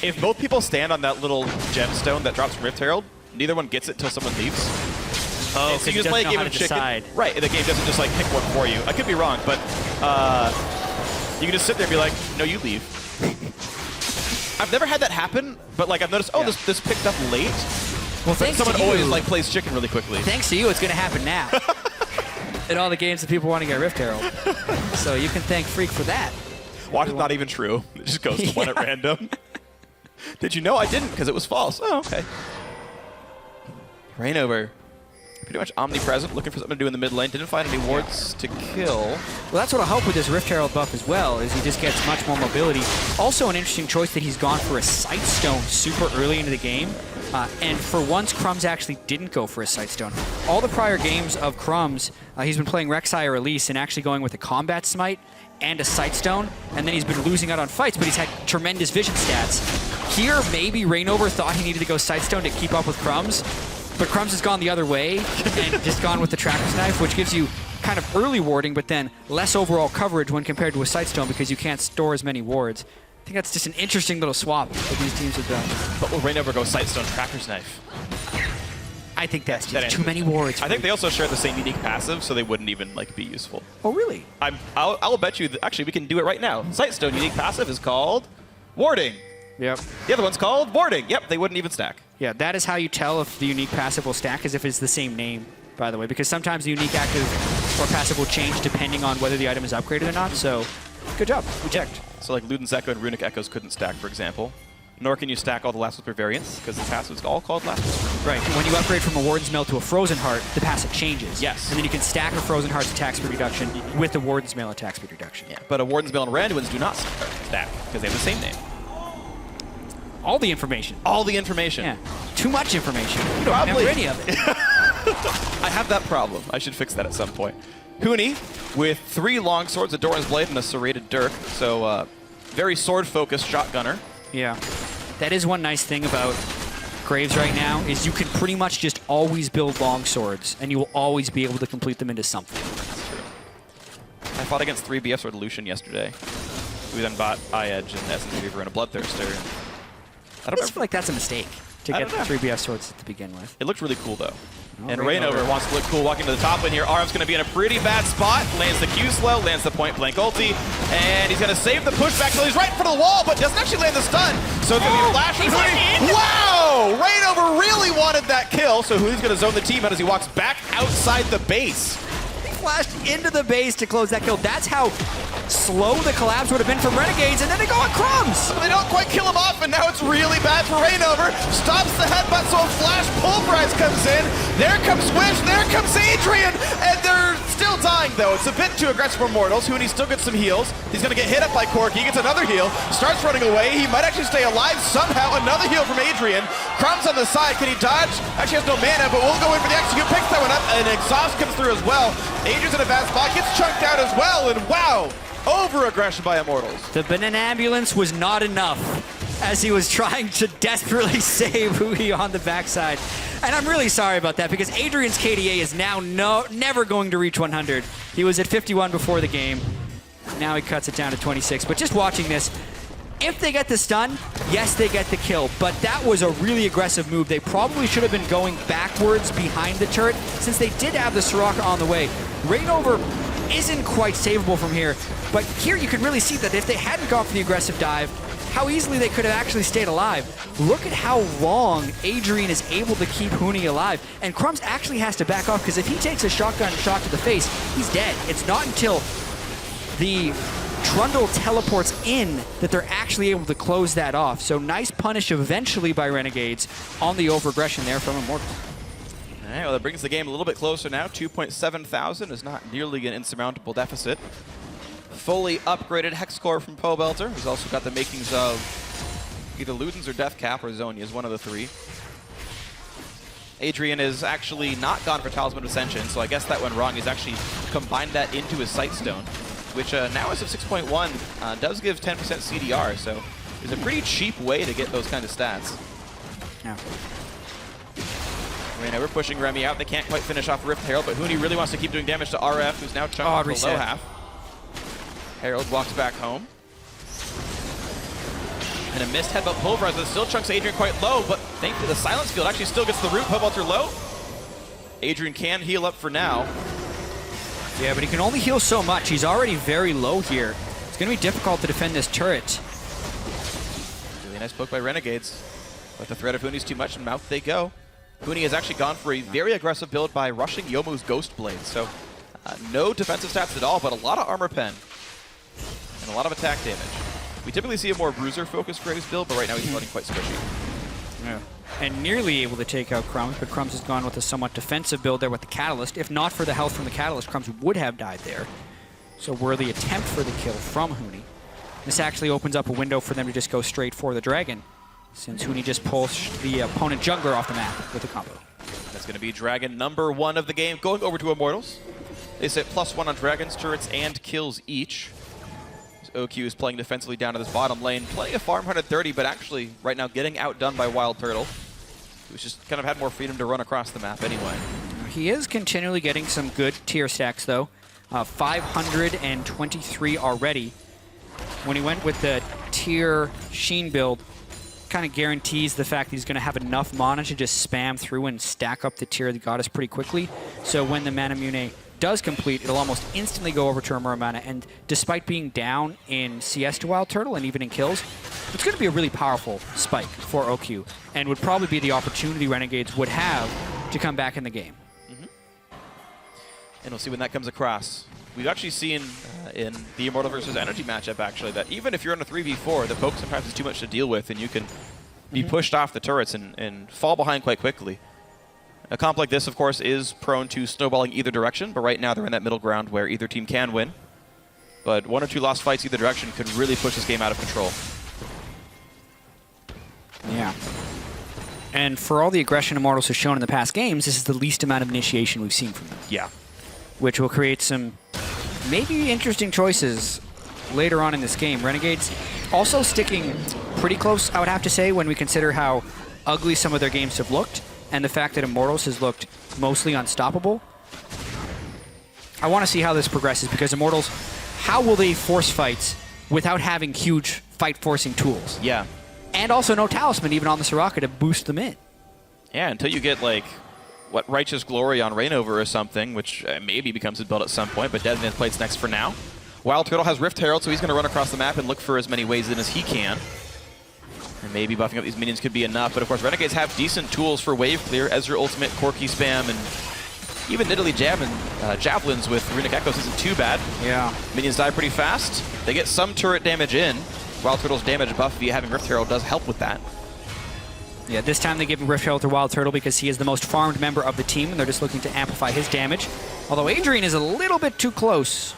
if both people stand on that little gemstone that drops from Rift Herald, neither one gets it until someone leaves. Oh, so you just play a game of chicken. Right, and the game doesn't just like pick one for you. I could be wrong, but you can just sit there and be like, no, you leave. I've never had that happen, but like I've noticed, oh, this picked up late. Well, thanks someone to you. always like plays chicken really quickly. Thanks to you, it's going to happen now. In all the games that people want to get Rift Herald. So you can thank Freak for that. Watch, it's not even true. It just goes to one at random. Did you know I didn't? Because it was false. Oh, okay. Reignover, pretty much omnipresent, looking for something to do in the mid lane. Didn't find any wards to kill. Well, that's what'll help with this Rift Herald buff as well, is he just gets much more mobility. Also an interesting choice that he's gone for a Sightstone super early into the game. And for once, Crumbs actually didn't go for a Sightstone. All the prior games of Crumbs, he's been playing Rek'Sai or Elise and actually going with a Combat Smite and a Sightstone, and then he's been losing out on fights, but he's had tremendous vision stats. Here, maybe Reignover thought he needed to go Sightstone to keep up with Crumbs, but Crumbs has gone the other way and just gone with the Tracker's Knife, which gives you kind of early warding, but then less overall coverage when compared to a Sightstone because you can't store as many wards. I think that's just an interesting little swap that these teams have done. But will Reignover go Sightstone Tracker's Knife? I think that's just too many wards. I think they also share the same unique passive, so they wouldn't even like be useful. Oh, really? I'll bet you that actually we can do it right now. Sightstone unique passive is called Warding. Yep. The other one's called Warding. Yep, they wouldn't even stack. Yeah, that is how you tell if the unique passive will stack, is if it's the same name, by the way, because sometimes the unique active or passive will change depending on whether the item is upgraded or not, so good job. We checked. So like Luden's Echo and Runic Echoes couldn't stack, for example. Nor can you stack all the Last Whisper variants, because the passive is all called Last Whisper. Right. When you upgrade from a Warden's Mail to a Frozen Heart, the passive changes. Yes. And then you can stack a Frozen Heart's attack speed reduction with the Warden's Mail attack speed reduction. Yeah, but a Warden's Mail and Randuin's do not stack, because they have the same name. All the information. All the information. Yeah. Too much information. You don't Probably. remember any of it. I have that problem. I should fix that at some point. Huni with 3 long swords, a Doran's Blade, and a serrated dirk. So very sword-focused shotgunner. Yeah. That is one nice thing about Graves right now, is you can pretty much just always build long swords, and you will always be able to complete them into something. I fought against 3 BF Sword Lucian yesterday. We then bought Eye-Edge and Essence Reaver and a Bloodthirster. I just feel like that's a mistake to get 3 BF swords to begin with. It looked really cool, though. Oh, And Rainover wants to look cool walking to the top lane here. RF's going to be in a pretty bad spot. Lands the Q slow, lands the point blank ulti, and he's going to save the pushback till he's right in front of the wall, but doesn't actually land the stun. So it's going to be a flash from Huni. Wow! Rainover really wanted that kill, so Huni's going to zone the team out as he walks back outside the base. He flashed into the base to close that kill. That's how slow the collapse would have been from Renegades, and then they go on crumbs. They don't quite kill him off, and now it's really bad for Rainover. Stops the headbutt, so a flash pulverize comes in. There comes Wish, there comes Adrian, and they're still dying, though. It's a bit too aggressive for Immortals. Huni still gets some heals. He's going to get hit up by Corki. He gets another heal, starts running away. He might actually stay alive somehow. Another heal from Adrian. Crumbs on the side. Can he dodge? Actually has no mana, but we'll go in for the execute. Picks that one up, and Exhaust comes through as well. Adrian's in a bad spot, gets chunked out as well, and wow! Over-aggression by Immortals. The banana ambulance was not enough as he was trying to desperately save Huni on the backside. And I'm really sorry about that because Adrian's KDA is now never going to reach 100. He was at 51 before the game. Now he cuts it down to 26. But just watching this, if they get the stun, yes, they get the kill. But that was a really aggressive move. They probably should have been going backwards behind the turret since they did have the Soraka on the way. Rainover isn't quite savable from here, but here you can really see that if they hadn't gone for the aggressive dive, how easily they could have actually stayed alive. Look at how long Adrian is able to keep Huni alive, and Crumbs actually has to back off because if he takes a shotgun shot to the face, he's dead. It's not until the Trundle teleports in that they're actually able to close that off. So nice punish eventually by Renegades on the over-aggression there from Immortals. All right, well, that brings the game a little bit closer now. 2.7 thousand is not nearly an insurmountable deficit. Fully upgraded Hex Core from Pobelter. He's also got the makings of either Ludens or Deathcap or Zonia's, one of the 3. Adrian is actually not gone for Talisman of Ascension, so I guess that went wrong. He's actually combined that into his Sightstone, which now as of 6.1 does give 10% CDR, so it's a pretty cheap way to get those kind of stats. Yeah. Right now we're pushing Remy out. They can't quite finish off Rift Herald, but Huni really wants to keep doing damage to RF, who's now chunked below half. Herald walks back home. And a missed headbutt pulverize that still chunks Adrian quite low, but thankfully the Silence Field actually still gets the root. Pobelter low. Adrian can heal up for now. Yeah, but he can only heal so much. He's already very low here. It's going to be difficult to defend this turret. Really nice poke by Renegades. But the threat of Huni's too much, and mouth they go. Huni has actually gone for a very aggressive build by rushing Yomu's Ghost Blade. So no defensive stats at all, but a lot of armor pen. And a lot of attack damage. We typically see a more bruiser-focused Graves build, but right now he's running quite squishy. Yeah. And nearly able to take out Crumbs, but Crumbs has gone with a somewhat defensive build there with the Catalyst. If not for the health from the Catalyst, Crumbs would have died there. So worthy attempt for the kill from Huni. This actually opens up a window for them to just go straight for the Dragon, since Huni just pulls the opponent jungler off the map with the combo. That's going to be Dragon number 1 of the game, going over to Immortals. They sit +1 on Dragons, turrets, and kills each. OQ is playing defensively down to this bottom lane, playing a farm 130, but actually right now getting outdone by Wild Turtle, who's just kind of had more freedom to run across the map anyway. He is continually getting some good tier stacks, though. 523 already. When he went with the tier Sheen build, kind of guarantees the fact that he's going to have enough mana to just spam through and stack up the tier of the goddess pretty quickly. So when the Mana Mune does complete, it'll almost instantly go over to Amura Mana, and despite being down in CS to Wild Turtle and even in kills, it's going to be a really powerful spike for OQ, and would probably be the opportunity Renegades would have to come back in the game. And we'll see when that comes across. We've actually seen in the Immortal versus Energy matchup, actually, that even if you're in a 3v4, the poke sometimes is too much to deal with, and you can be pushed off the turrets and fall behind quite quickly. A comp like this, of course, is prone to snowballing either direction, but right now they're in that middle ground where either team can win. But 1 or 2 lost fights either direction could really push this game out of control. Yeah. And for all the aggression Immortals has shown in the past games, this is the least amount of initiation we've seen from them. Yeah. Which will create some maybe interesting choices later on in this game. Renegades also sticking pretty close, I would have to say, when we consider how ugly some of their games have looked and the fact that Immortals has looked mostly unstoppable. I want to see how this progresses because Immortals, how will they force fights without having huge fight-forcing tools? Yeah. And also no Talisman even on the Soraka to boost them in. Yeah, until you get, like, what, Righteous Glory on Rainover or something, which maybe becomes a build at some point, but Deadman's Plate's next for now. Wild Turtle has Rift Herald, so he's going to run across the map and look for as many ways in as he can. And maybe buffing up these minions could be enough, but of course Renegades have decent tools for wave clear. Ezreal Ultimate, Corki Spam, and even Nidalee Javelins with Runic Echoes isn't too bad. Yeah. Minions die pretty fast. They get some turret damage in. Wild Turtle's damage buff via having Rift Herald does help with that. Yeah, this time they give Rift Herald to Wild Turtle because he is the most farmed member of the team, and they're just looking to amplify his damage. Although Adrian is a little bit too close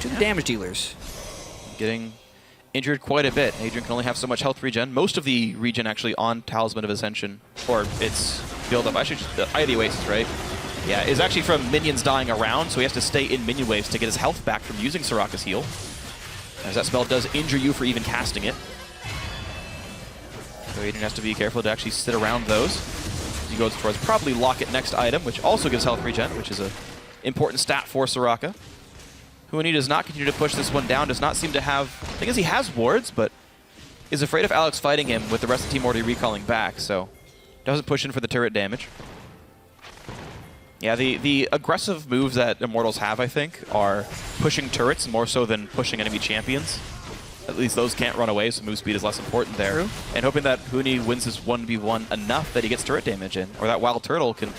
to the damage dealers. Getting injured quite a bit. Adrian can only have so much health regen. Most of the regen actually on Talisman of Ascension, or its build-up. Actually, just the Eye of the Oasis, right? Yeah, is actually from minions dying around, so he has to stay in minion waves to get his health back from using Soraka's heal. As that spell does injure you for even casting it. So Adrian has to be careful to actually sit around those. As he goes towards probably Locket next item, which also gives health regen, which is an important stat for Soraka. Huni does not continue to push this one down, does not seem to have... I think he has wards, but is afraid of Alex fighting him with the rest of the team already recalling back, so doesn't push in for the turret damage. Yeah, the aggressive moves that Immortals have, I think, are pushing turrets more so than pushing enemy champions. At least those can't run away, so move speed is less important there. True. And hoping that Huni wins his 1v1 enough that he gets turret damage in, or that Wild Turtle can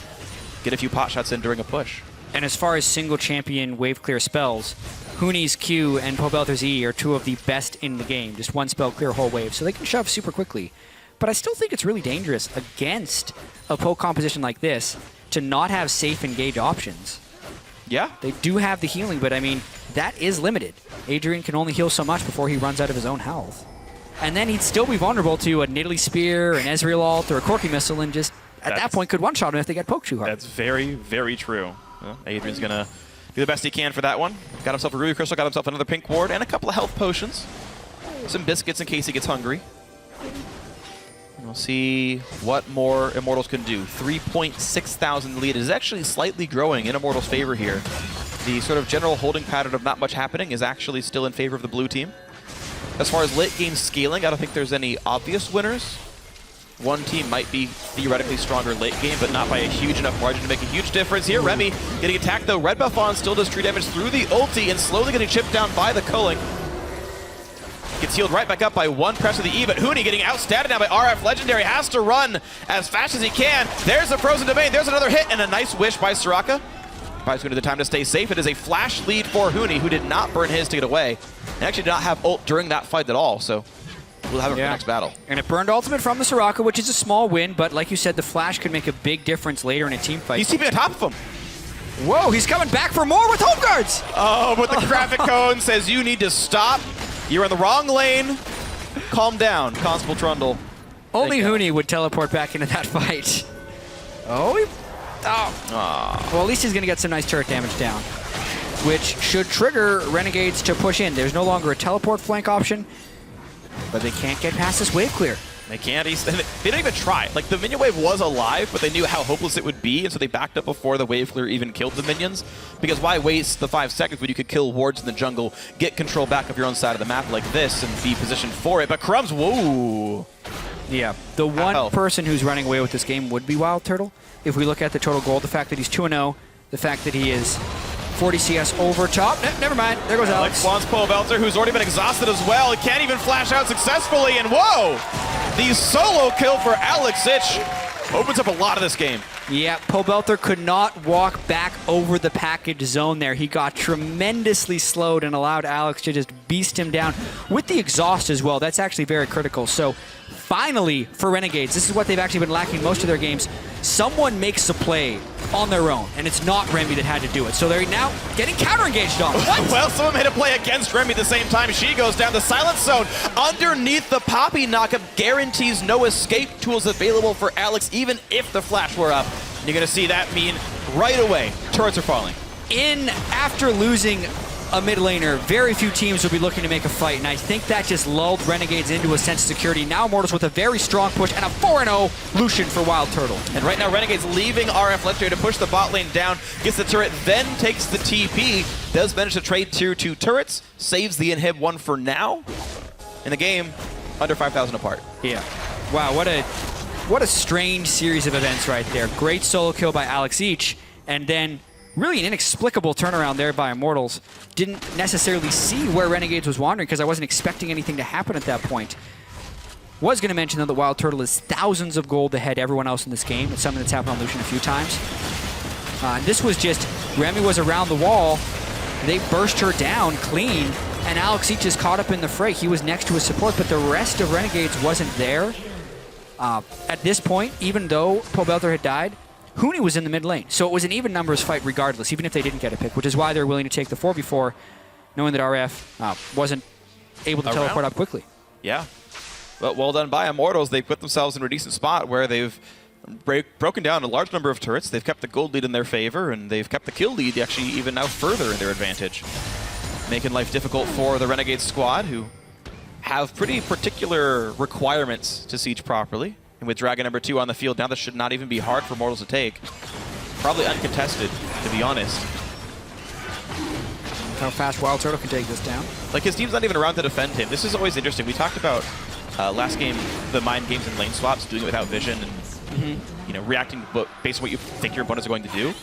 get a few pot shots in during a push. And as far as single champion wave clear spells, Huni's Q and Pobelter's E are two of the best in the game. Just one spell clear whole wave, so they can shove super quickly. But I still think it's really dangerous against a poke composition like this to not have safe engage options. Yeah. They do have the healing, but I mean, that is limited. Adrian can only heal so much before he runs out of his own health. And then he'd still be vulnerable to a Nidalee Spear, an Ezreal ult, or a Corki Missile, and just at that point could one-shot him if they get poked too hard. That's very, very true. Well, Adrian's going to do the best he can for that one. Got himself a Ruby Crystal, got himself another pink ward, and a couple of health potions. Some biscuits in case he gets hungry. And we'll see what more Immortals can do. 3.6 thousand lead is actually slightly growing in Immortals' favor here. The sort of general holding pattern of not much happening is actually still in favor of the blue team. As far as late game scaling, I don't think there's any obvious winners. One team might be theoretically stronger late game, but not by a huge enough margin to make a huge difference here. Remy getting attacked though. Red buff on still does tree damage through the ulti and slowly getting chipped down by the culling. Gets healed right back up by one press of the E, but Huni getting outstatted now by RF Legendary. Has to run as fast as he can. There's the Frozen Domain. There's another hit and a nice wish by Soraka. Buys Huni the time to stay safe. It is a flash lead for Huni, who did not burn his to get away. And actually did not have ult during that fight at all, so we'll have it for the next battle. And it burned ultimate from the Soraka, which is a small win, but like you said, the flash could make a big difference later in a team fight. He's keeping on top of him. Whoa, he's coming back for more with Home Guards! Oh, but the graphic cone says you need to stop. You're in the wrong lane. Calm down, Constable Trundle. Only Huni would teleport back into that fight. Oh, well, at least he's going to get some nice turret damage down, which should trigger Renegades to push in. There's no longer a teleport flank option, but they can't get past this wave clear. They can't. They don't even try. Like, the minion wave was alive, but they knew how hopeless it would be, and so they backed up before the wave clear even killed the minions. Because why waste the 5 seconds when you could kill wards in the jungle, get control back of your own side of the map like this, and be positioned for it? But Crumbs, whoa! Yeah, the one person who's running away with this game would be Wild Turtle. If we look at the total gold, the fact that he's 2-0, the fact that he is 40 CS over top. Never mind. There goes Alex. Alex spawns Pobelter, who's already been exhausted as well. He can't even flash out successfully, and whoa! The solo kill for Alex Itch opens up a lot of this game. Yeah, Pobelter could not walk back over the package zone there. He got tremendously slowed and allowed Alex to just beast him down with the exhaust as well. That's actually very critical. So finally, for Renegades, this is what they've actually been lacking most of their games. Someone makes a play on their own, and it's not Remy that had to do it. So they're now getting counter-engaged on. What? Well, someone made a play against Remy at the same time. She goes down the silence zone. Underneath the Poppy knockup guarantees no escape tools available for Alex, even if the flash were up. You're going to see that mean right away, turrets are falling. After losing a mid laner, very few teams will be looking to make a fight, and I think that just lulled Renegades into a sense of security. Now Immortals with a very strong push and a 4-0 Lucian for Wild Turtle. And right now Renegades leaving RF Legendary to push the bot lane down, gets the turret, then takes the TP, does manage to trade tier 2 turrets, saves the inhib 1 for now. In the game, under 5,000 apart. Yeah. Wow, what a strange series of events right there. Great solo kill by Alex Each, and then really an inexplicable turnaround there by Immortals. Didn't necessarily see where Renegades was wandering because I wasn't expecting anything to happen at that point. Was going to mention, though, that Wild Turtle is thousands of gold ahead of everyone else in this game. It's something that's happened on Lucian a few times. This was just, Remy was around the wall. They burst her down clean, and Alex Each is caught up in the fray. He was next to his support, but the rest of Renegades wasn't there. At this point, even though Pobelter had died, Huni was in the mid lane, so it was an even numbers fight regardless, even if they didn't get a pick, which is why they're willing to take the 4v4, knowing that RF wasn't able to teleport up quickly. Yeah. But well done by Immortals. They put themselves in a decent spot where they've broken down a large number of turrets. They've kept the gold lead in their favor, and they've kept the kill lead actually even now further in their advantage, making life difficult for the Renegades squad, who have pretty particular requirements to siege properly. And with Dragon number 2 on the field now, this should not even be hard for Immortals to take. Probably uncontested, to be honest. How fast Wild Turtle can take this down. Like, his team's not even around to defend him. This is always interesting. We talked about last game, the mind games and lane swaps, doing it without vision and you know, reacting based on what you think your opponents are going to do.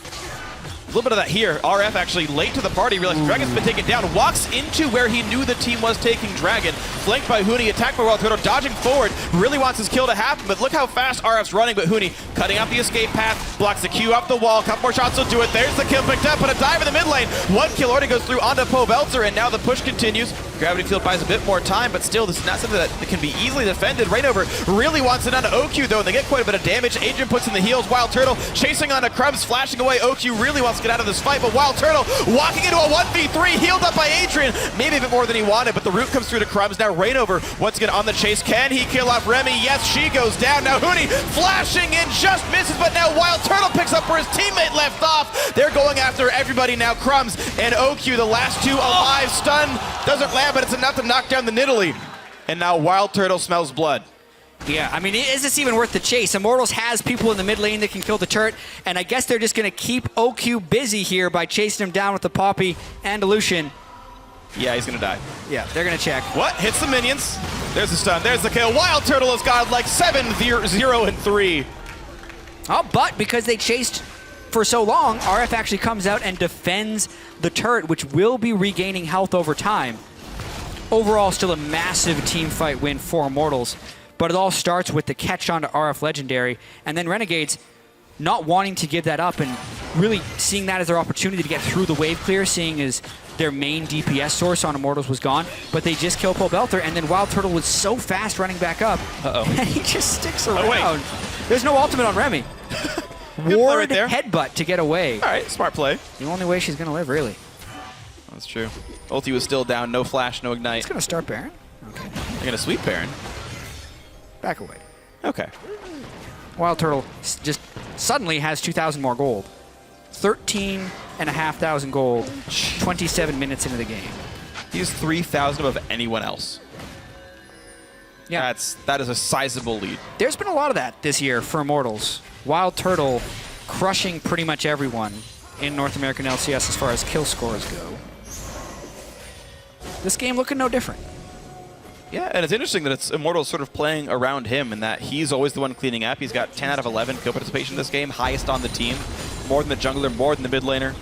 A little bit of that here. RF actually late to the party, realizes Dragon's been taken down, walks into where he knew the team was taking Dragon, flanked by Huni, attacked by Wild Turtle, dodging forward, really wants his kill to happen, but look how fast RF's running, but Huni cutting out the escape path, blocks the Q up the wall, couple more shots will do it, there's the kill picked up, but a dive in the mid lane, 1 kill already goes through onto Pobelter, and now the push continues. Gravity Field buys a bit more time, but still, this is not something that can be easily defended. Reignover really wants it onto OQ, though, and they get quite a bit of damage. Adrian puts in the heals. Wild Turtle chasing onto Crumbs, flashing away. OQ really wants to get out of this fight, but Wild Turtle walking into a 1v3, healed up by Adrian. Maybe a bit more than he wanted, but the root comes through to Crumbs. Now Reignover once again on the chase. Can he kill off Remy? Yes, she goes down. Now Huni flashing in, just misses, but now Wild Turtle picks up where his teammate left off. They're going after everybody now. Crumbs and OQ, the last 2 alive. Stun doesn't land, but it's enough to knock down the Nidalee. And now Wild Turtle smells blood. Yeah, I mean, is this even worth the chase? Immortals has people in the mid lane that can kill the turret, and I guess they're just going to keep OQ busy here by chasing him down with the Poppy and Lucian. Yeah, he's going to die. Yeah, they're going to check. What? Hits the minions. There's the stun. There's the kill. Wild Turtle has got like 7-0-3. Oh, but because they chased for so long, RF actually comes out and defends the turret, which will be regaining health over time. Overall, still a massive team fight win for Immortals, but it all starts with the catch on to RF Legendary, and then Renegades not wanting to give that up and really seeing that as their opportunity to get through the wave clear, seeing as their main DPS source on Immortals was gone, but they just kill Pobelter, and then Wild Turtle was so fast running back up, and he just sticks around. Wait. There's no ultimate on Remy. Ward right there. headbutt to get away. All right, smart play. The only way she's going to live, really. That's true. Ulti was still down, no flash, no ignite. It's going to start Baron. Okay. They're going to sweep Baron. Back away. Okay. Wild Turtle just suddenly has 2,000 more gold. 13,500 gold, 27 minutes into the game. He's 3,000 above anyone else. Yeah. That is a sizable lead. There's been a lot of that this year for Immortals. Wild Turtle crushing pretty much everyone in North American LCS as far as kill scores go. This game looking no different. Yeah, and it's interesting that it's Immortals sort of playing around him and that he's always the one cleaning up. He's got 10 out of 11 kill participation in this game, highest on the team, more than the jungler, more than the mid laner.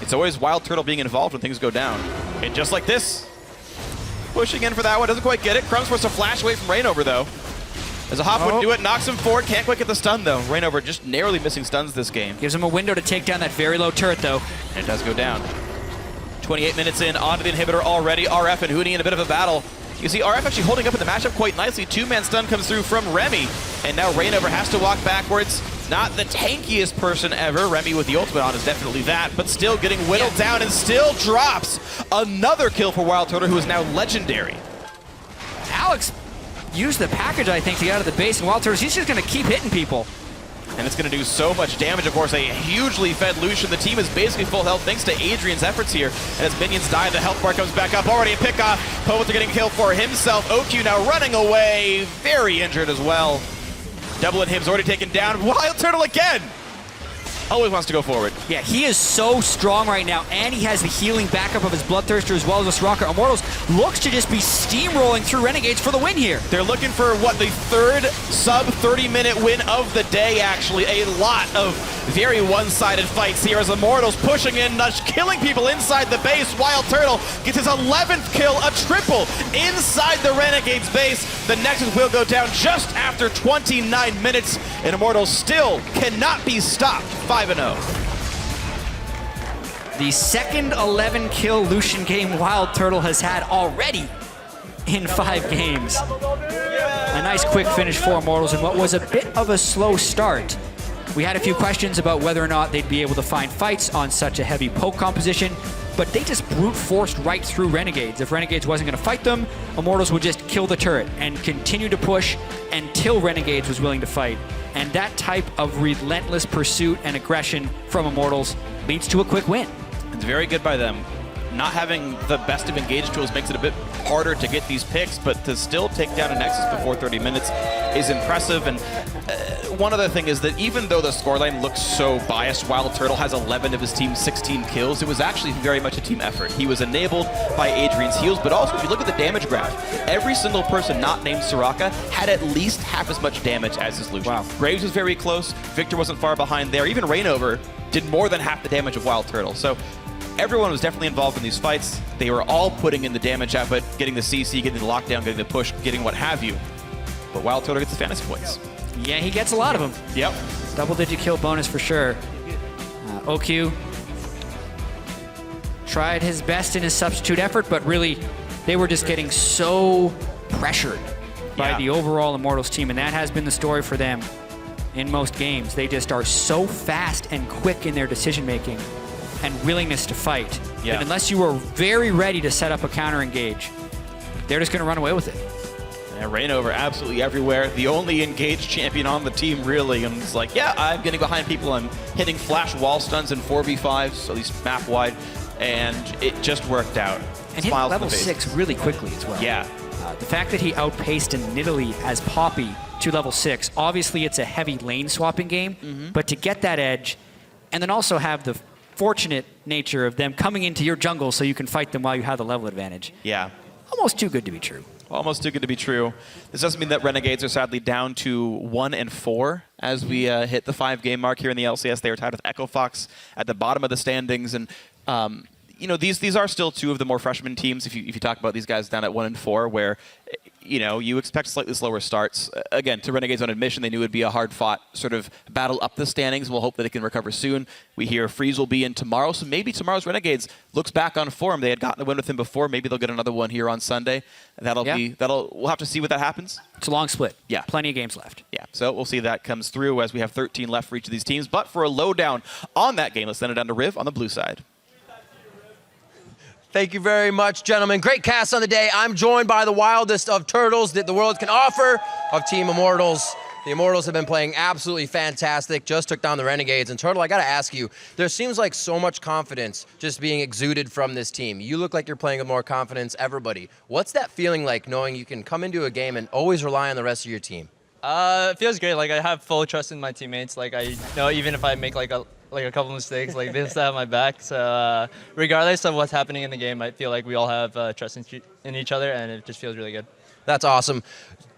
It's always Wild Turtle being involved when things go down. And just like this, pushing in for that one, doesn't quite get it. Crumbs forced a flash away from Reignover though. As a hop wouldn't do it, knocks him forward, can't quite get the stun though. Reignover just narrowly missing stuns this game. Gives him a window to take down that very low turret though. And it does go down. 28 minutes in, onto the inhibitor already. RF and Huni in a bit of a battle. You see RF actually holding up in the matchup quite nicely. 2-man stun comes through from Remy. And now Reignover has to walk backwards. Not the tankiest person ever. Remy with the ultimate on is definitely that, but still getting whittled down and still drops another kill for Wild Turtle, who is now legendary. Alex used the package, I think, to get out of the base, and Wild Turtles, he's just going to keep hitting people. And it's going to do so much damage. Of course, a hugely fed Lucian. The team is basically full health thanks to Adrian's efforts here. And as minions die, the health bar comes back up. Already a pickoff. Poet's getting killed for himself. OQ now running away. Very injured as well. Double inhib's already taken down. Wild Turtle again. Always wants to go forward. Yeah, he is so strong right now, and he has the healing backup of his Bloodthirster as well as a Soraka. Immortals looks to just be steamrolling through Renegades for the win here. They're looking for, what, the third sub-30-minute win of the day, actually. A lot of very one-sided fights here as Immortals pushing in, killing people inside the base. Wild Turtle gets his 11th kill, a triple inside the Renegades base. The Nexus will go down just after 29 minutes, and Immortals still cannot be stopped. 5-0. The second 11-kill Lucian game Wild Turtle has had already in 5 games. A nice quick finish for Immortals in what was a bit of a slow start. We had a few questions about whether or not they'd be able to find fights on such a heavy poke composition, but they just brute forced right through Renegades. If Renegades wasn't going to fight them, Immortals would just kill the turret and continue to push until Renegades was willing to fight. And that type of relentless pursuit and aggression from Immortals leads to a quick win. It's very good by them. Not having the best of engage tools makes it a bit harder to get these picks, but to still take down a Nexus before 30 minutes is impressive. And one other thing is that even though the scoreline looks so biased, Wild Turtle has 11 of his team's 16 kills. It was actually very much a team effort. He was enabled by Adrian's heals, but also if you look at the damage graph, every single person not named Soraka had at least half as much damage as his Lucian. Wow. Graves was very close. Victor wasn't far behind there. Even Rainover did more than half the damage of Wild Turtle. So everyone was definitely involved in these fights. They were all putting in the damage output, getting the CC, getting the lockdown, getting the push, getting what have you. But Wild Turtle gets the fantasy points. Yeah, he gets a lot of them. Yep. Double-digit kill bonus for sure. OQ tried his best in his substitute effort, but really they were just getting so pressured by the overall Immortals team, and that has been the story for them in most games. They just are so fast and quick in their decision-making and willingness to fight. Yeah. And unless you are very ready to set up a counter-engage, they're just going to run away with it. And Rainover absolutely everywhere. The only engaged champion on the team, really. And it's like, yeah, I'm getting behind people. I'm hitting flash wall stuns in 4v5s, at least map-wide. And it just worked out. And hit level 6 really quickly as well. Yeah. The fact that he outpaced in Nidalee as Poppy to level 6, obviously it's a heavy lane swapping game, but to get that edge and then also have the fortunate nature of them coming into your jungle so you can fight them while you have the level advantage. Yeah. Almost too good to be true. Almost too good to be true. This doesn't mean that Renegades are sadly down to 1-4 as we hit the 5-game mark here in the LCS. They are tied with Echo Fox at the bottom of the standings, and you know, these are still two of the more freshman teams. If you talk about these guys down at 1-4, where you expect slightly slower starts. Again, to Renegades' own admission, they knew it would be a hard-fought sort of battle up the standings. We'll hope that it can recover soon. We hear Freeze will be in tomorrow, so maybe tomorrow's Renegades looks back on form. They had gotten a win with him before. Maybe they'll get another one here on Sunday. We'll have to see what that happens. It's a long split. Yeah. Plenty of games left. Yeah, so we'll see if that comes through as we have 13 left for each of these teams. But for a lowdown on that game, let's send it down to Riv on the blue side. Thank you very much, gentlemen. Great cast on the day. I'm joined by the wildest of turtles that the world can offer of Team Immortals. The Immortals have been playing absolutely fantastic, just took down the Renegades. And Turtle, I gotta ask you, there seems like so much confidence just being exuded from this team. You look like you're playing with more confidence, everybody. What's that feeling like, knowing you can come into a game and always rely on the rest of your team? It feels great. Like, I have full trust in my teammates. Like, I know even if I make like a couple mistakes, like they still have my back. So regardless of what's happening in the game, I feel like we all have trust in each other, and it just feels really good. That's awesome.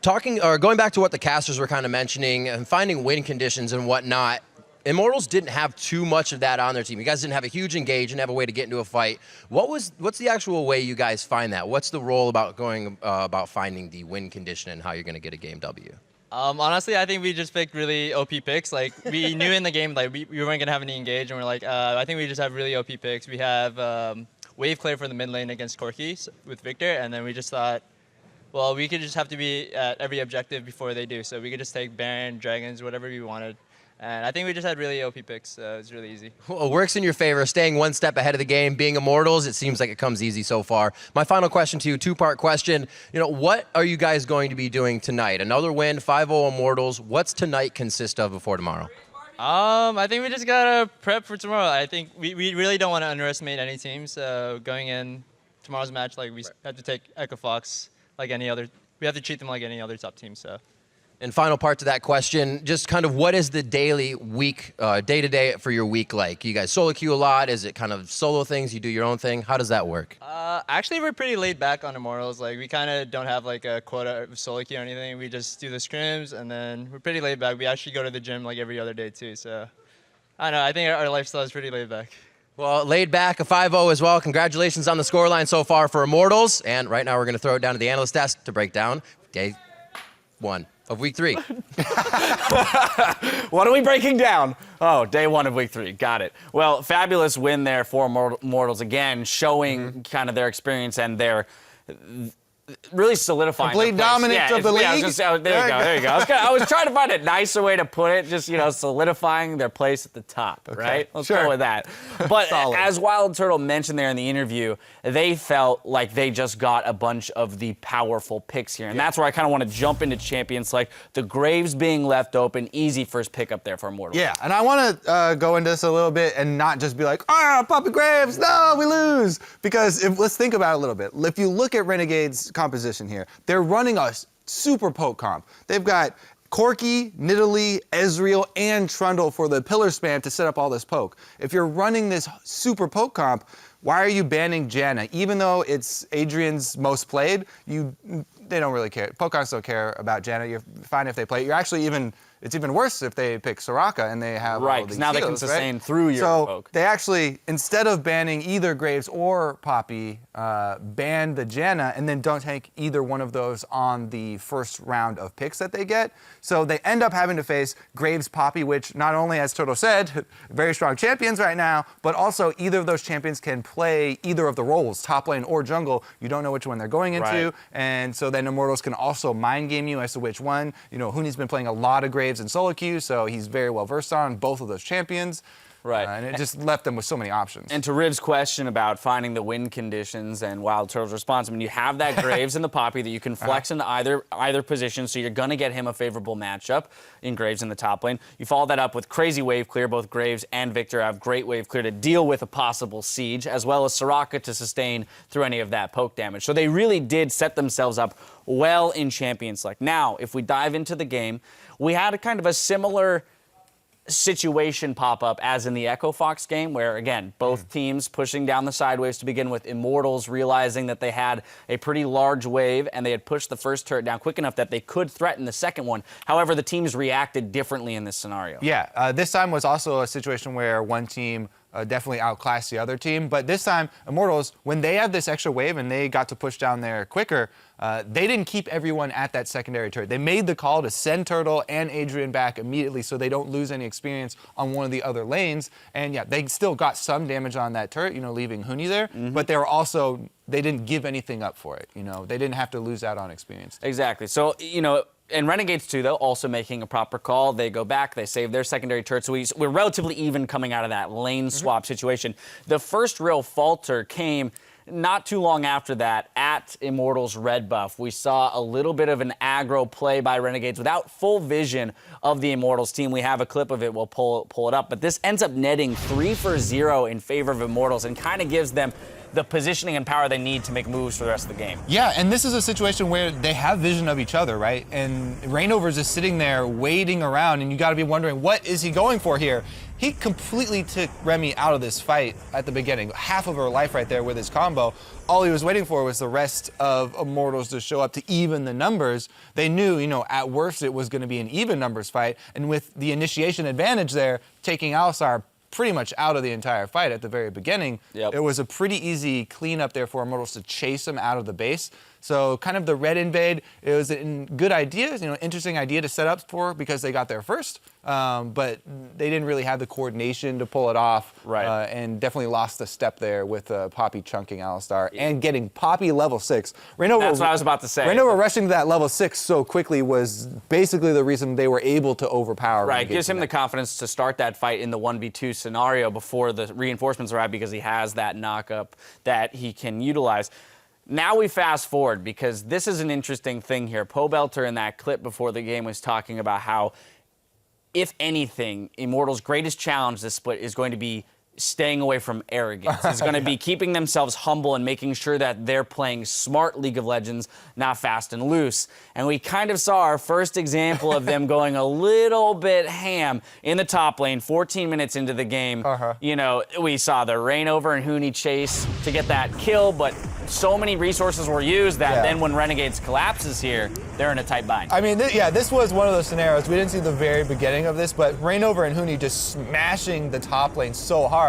Going back to what the casters were kind of mentioning and finding win conditions and whatnot, Immortals didn't have too much of that on their team. You guys didn't have a huge engage and have a way to get into a fight. What's the actual way you guys find that? What's the role about going about finding the win condition and how you're going to get a game W? Honestly, I think we just picked really OP picks. Like, we knew in the game, like, we weren't going to have any engage, and we're like, I think we just have really OP picks. We have Wave Clear for the mid lane against Corki with Victor, and then we just thought, well, we could just have to be at every objective before they do. So we could just take Baron, Dragons, whatever we wanted. And I think we just had really OP picks, so it was really easy. Well, it works in your favor, staying one step ahead of the game, being Immortals. It seems like it comes easy so far. My final question to you, two-part question. What are you guys going to be doing tonight? Another win, 5-0 Immortals. What's tonight consist of before tomorrow? I think we just gotta prep for tomorrow. I think we really don't want to underestimate any teams. Going in tomorrow's match, like we have to take Echo Fox like any other. We have to treat them like any other top team. So. And final part to that question, just kind of what is the daily week, day-to-day for your week like? You guys solo queue a lot? Is it kind of solo things? You do your own thing? How does that work? Actually, we're pretty laid back on Immortals. Like, we kind of don't have like a quota of solo queue or anything. We just do the scrims, and then we're pretty laid back. We actually go to the gym like every other day too. So, I don't know. I think our lifestyle is pretty laid back. Well, laid back, a 5-0 as well. Congratulations on the scoreline so far for Immortals. And right now we're going to throw it down to the analyst desk to break down day 1 of week 3. What are we breaking down? Oh, day 1 of week 3. Got it. Well, fabulous win there for Immortals again, showing kind of their experience and their really solidifying. Complete dominance of the league. I was gonna say, there you go. I was trying to find a nicer way to put it, just, solidifying their place at the top, right? Let's go with that. But as Wild Turtle mentioned there in the interview, they felt like they just got a bunch of the powerful picks here. And that's where I kind of want to jump into champion select. The Graves being left open, easy first pick up there for Immortals. Yeah, and I want to go into this a little bit and not just be like, Puppy Graves, no, we lose. Because let's think about it a little bit. If you look at Renegade's composition here, they're running a super poke comp. They've got Corki, Nidalee, Ezreal, and Trundle for the pillar spam to set up all this poke. If you're running this super poke comp, why are you banning Janna? Even though it's Adrian's most played, they don't really care. Pokemons don't care about Janna. You're fine if they play. It's even worse if they pick Soraka and they have all these now heals, they can sustain through your poke. They actually, instead of banning either Graves or Poppy, ban the Janna and then don't take either one of those on the first round of picks that they get. So they end up having to face Graves, Poppy, which not only, as Turtle said, very strong champions right now, but also either of those champions can play either of the roles, top lane or jungle. You don't know which one they're going into. And so then Immortals can also mind game you as to which one. Huni's been playing a lot of Graves in solo queue, so he's very well versed on both of those champions. And it just left them with so many options. And to Riv's question about finding the win conditions and Wild Turtle's response, you have that Graves and the Poppy that you can flex into either position, so you're going to get him a favorable matchup in Graves in the top lane. You follow that up with crazy wave clear. Both Graves and Victor have great wave clear to deal with a possible siege, as well as Soraka to sustain through any of that poke damage. So they really did set themselves up well in champion select. Now, if we dive into the game, we had a kind of a similar situation pop up as in the Echo Fox game, where again both teams pushing down the sideways to begin with. Immortals realizing that they had a pretty large wave and they had pushed the first turret down quick enough that they could threaten the second one. However, the teams reacted differently in this scenario. This time was also a situation where one team definitely outclassed the other team, but this time Immortals, when they had this extra wave and they got to push down there quicker, they didn't keep everyone at that secondary turret. They made the call to send Turtle and Adrian back immediately so they don't lose any experience on one of the other lanes. And they still got some damage on that turret, leaving Huni there, but they didn't give anything up for it. They didn't have to lose out on experience. Exactly. So, and Renegades too, though, also making a proper call. They go back, they save their secondary turret, so we're relatively even coming out of that lane swap situation. The first real falter came not too long after that at Immortals red buff. We saw a little bit of an aggro play by Renegades without full vision of the Immortals team. We have a clip of it, we'll pull it up, but this ends up netting 3 for 0 in favor of Immortals and kind of gives them the positioning and power they need to make moves for the rest of the game. Yeah, and this is a situation where they have vision of each other, right? And Rainovers is sitting there waiting around, and you gotta be wondering, what is he going for here? He completely took Remy out of this fight at the beginning. Half of her life right there with his combo. All he was waiting for was the rest of Immortals to show up to even the numbers. They knew, at worst it was gonna be an even numbers fight, and with the initiation advantage there, taking Alisar pretty much out of the entire fight at the very beginning. It was a pretty easy cleanup there for Immortals to chase him out of the base. So kind of the red invade, it was a good idea, interesting idea to set up for because they got there first, but they didn't really have the coordination to pull it off, Right. and definitely lost a step there with Poppy chunking Alistar and getting Poppy level 6. Reignover, That's what I was about to say. Reignover rushing to that level 6 so quickly was basically the reason they were able to overpower. Right, gives him the confidence to start that fight in the 1v2 scenario before the reinforcements arrive because he has that knock-up that he can utilize. Now we fast forward because this is an interesting thing here. Pobelter in that clip before the game was talking about how, if anything, Immortals' greatest challenge this split is going to be staying away from arrogance. It's going to be keeping themselves humble and making sure that they're playing smart League of Legends, not fast and loose. And we kind of saw our first example of them going a little bit ham in the top lane, 14 minutes into the game. We saw the Reignover and Huni chase to get that kill, but so many resources were used that then when Renegades collapses here, they're in a tight bind. I mean, this was one of those scenarios. We didn't see the very beginning of this, but Reignover and Huni just smashing the top lane so hard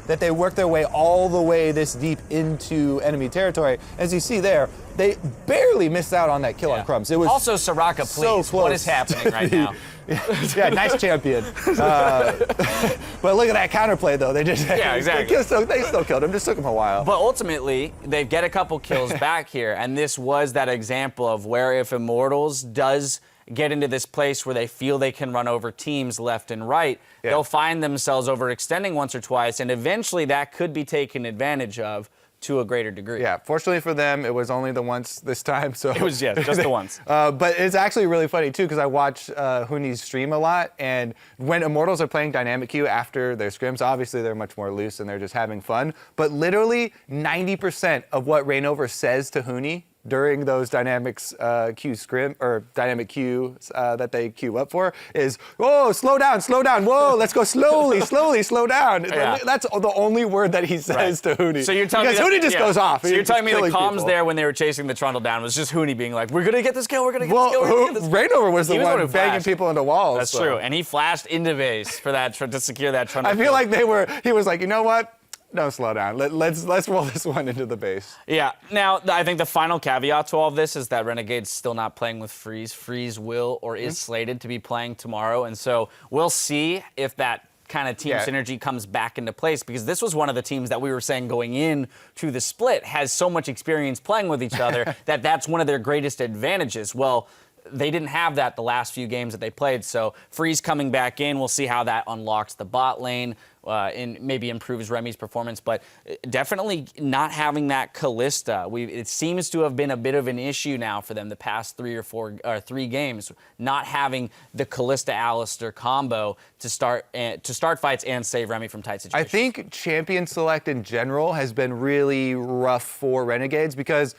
that they worked their way all the way this deep into enemy territory. As you see there, they barely missed out on that kill on Crumbs. It was also Soraka, please. So close. What is happening right now? Yeah, nice champion. But look at that counterplay, though. They just exactly. They still killed him. Just took him a while. But ultimately, they get a couple kills back here, and this was that example of where if Immortals does get into this place where they feel they can run over teams left and right, they'll find themselves overextending once or twice, and eventually that could be taken advantage of to a greater degree. Yeah, fortunately for them, it was only the once this time. So it was, just the once. But it's actually really funny, too, because I watch Huni's stream a lot, and when Immortals are playing Dynamic Q after their scrims, obviously they're much more loose and they're just having fun, but literally 90% of what Reignover says to Huni during those Dynamics Q scrim or Dynamic Q that they queue up for is, whoa, slow down, whoa, let's go slowly, slow down. That's the only word that he says to Huni. So you're telling because me Huni just goes off. So you're telling me the comms people there when they were chasing the Trundle down was just Huni being like, we're gonna get this kill, we're gonna get this kill, we're gonna get this kill. Reignover was the one who banging flashed. people into walls. That's true, and he flashed into base for that to secure that Trundle. I feel like he was like, you know what? No, slow down. Let's roll this one into the base. Yeah. Now, I think the final caveat to all of this is that Renegade's still not playing with Freeze. Freeze will or is slated to be playing tomorrow, and so we'll see if that kind of team synergy comes back into place, because this was one of the teams that we were saying going in to the split has so much experience playing with each other that that's one of their greatest advantages. Well, they didn't have that the last few games that they played, so Freeze coming back in, we'll see how that unlocks the bot lane, and maybe improves Remy's performance, but definitely not having that Kalista. It seems to have been a bit of an issue now for them the past 3 games, not having the Kalista-Alistar combo to start fights and save Remy from tight situations. I think champion select in general has been really rough for Renegades because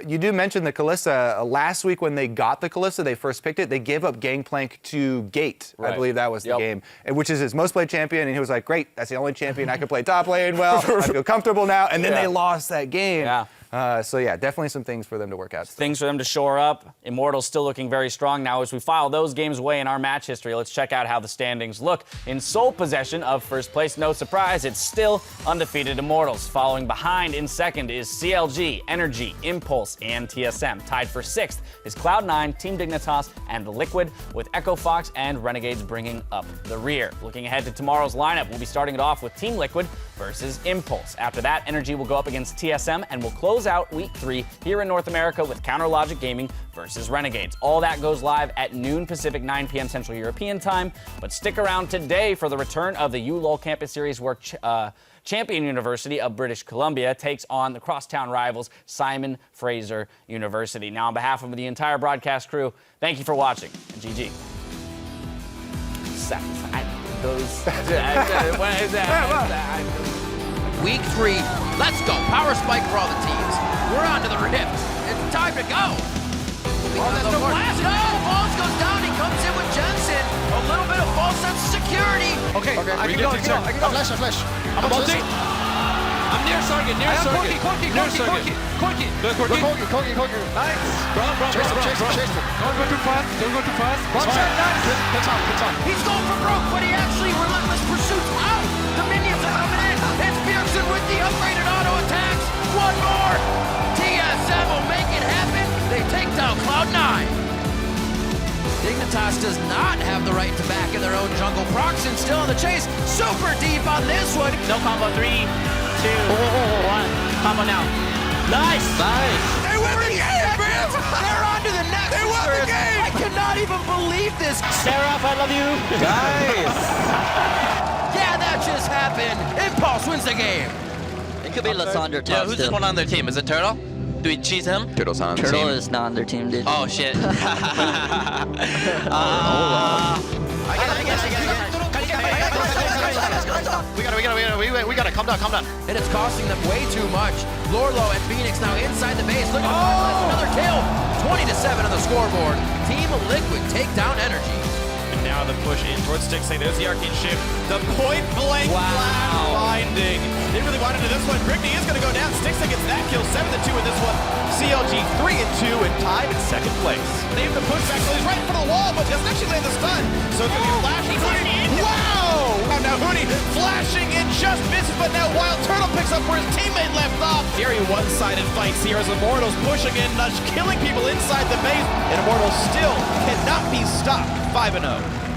you do mention the Kalista. Last week when they got the Kalista, they first picked it, they gave up Gangplank to Gate. I believe that was the game, which is his most played champion, and he was like, great, that's the only champion I can play top lane well. I feel comfortable now. And then they lost that game. So yeah, definitely some things for them to work out. Things for them to shore up. Immortals still looking very strong. Now, as we file those games away in our match history, let's check out how the standings look. In sole possession of first place, no surprise, it's still undefeated Immortals. Following behind in second is CLG, Energy, Impulse, and TSM. Tied for sixth is Cloud9, Team Dignitas, and Liquid, with Echo Fox and Renegades bringing up the rear. Looking ahead to tomorrow's lineup, we'll be starting it off with Team Liquid versus Impulse. After that, Energy will go up against TSM, and we'll close out Week 3 here in North America with Counter Logic Gaming versus Renegades. All that goes live at noon Pacific, 9 p.m. Central European time, but stick around today for the return of the ULOL Campus Series, where Champion University of British Columbia takes on the crosstown rivals Simon Fraser University. Now, on behalf of the entire broadcast crew, thank you for watching, and GG. Week 3, let's go. Power spike for all the teams. We're on to the rift. It's time to go. There's no blast. No, Balls goes down. He comes in with Jensen. A little bit of false sense of security. Okay, I can go. Flash. I'm ulting. I'm near target. Corky. Nice. Chase him. Don't go too fast. One shot, nice. He's going for broke, but he actually relentless pursuits out. The minions are coming in. It's Pearson with the upgraded auto attacks. One more. TSM will make it happen. wiped out Cloud9. Dignitas does not have the right to back in their own jungle. Proxen still on the chase, super deep on this one. No combo, 3, 2, 1. Combo now. Nice! They win the game, man! They're on to the next. They won the game! I cannot even believe this. Seraph, I love you! Nice! Yeah, that just happened. Impulse wins the game. It could be Lysandre Yeah, who's this one on their team? Is it Turtle? Do we cheese him? Turtle's on Turtle is not on their team, dude. Oh, shit. I We gotta calm down. And it's costing them way too much. Lorlo and Phoenix now inside the base. Look at another kill. 20-7 on the scoreboard. Team Liquid take down Energy. And now the push in towards Stixxay. There's the arcane shift. The point blank flat finding. They really wanted to this one. Brickney is going to go down. Stixxay gets that kill. 7-2 in this one. CLG 3-2 and tied in second place. They have the push back. So he's right in front of the wall, but doesn't actually land the stun. So it's going to be flashing. Wow! Now Huni flashing in just misses, but now Wild Turtle picks up where his teammate left off. Very one-sided fights here as Immortals pushing in, killing people inside the base. And Immortals still cannot be stopped. 5-0.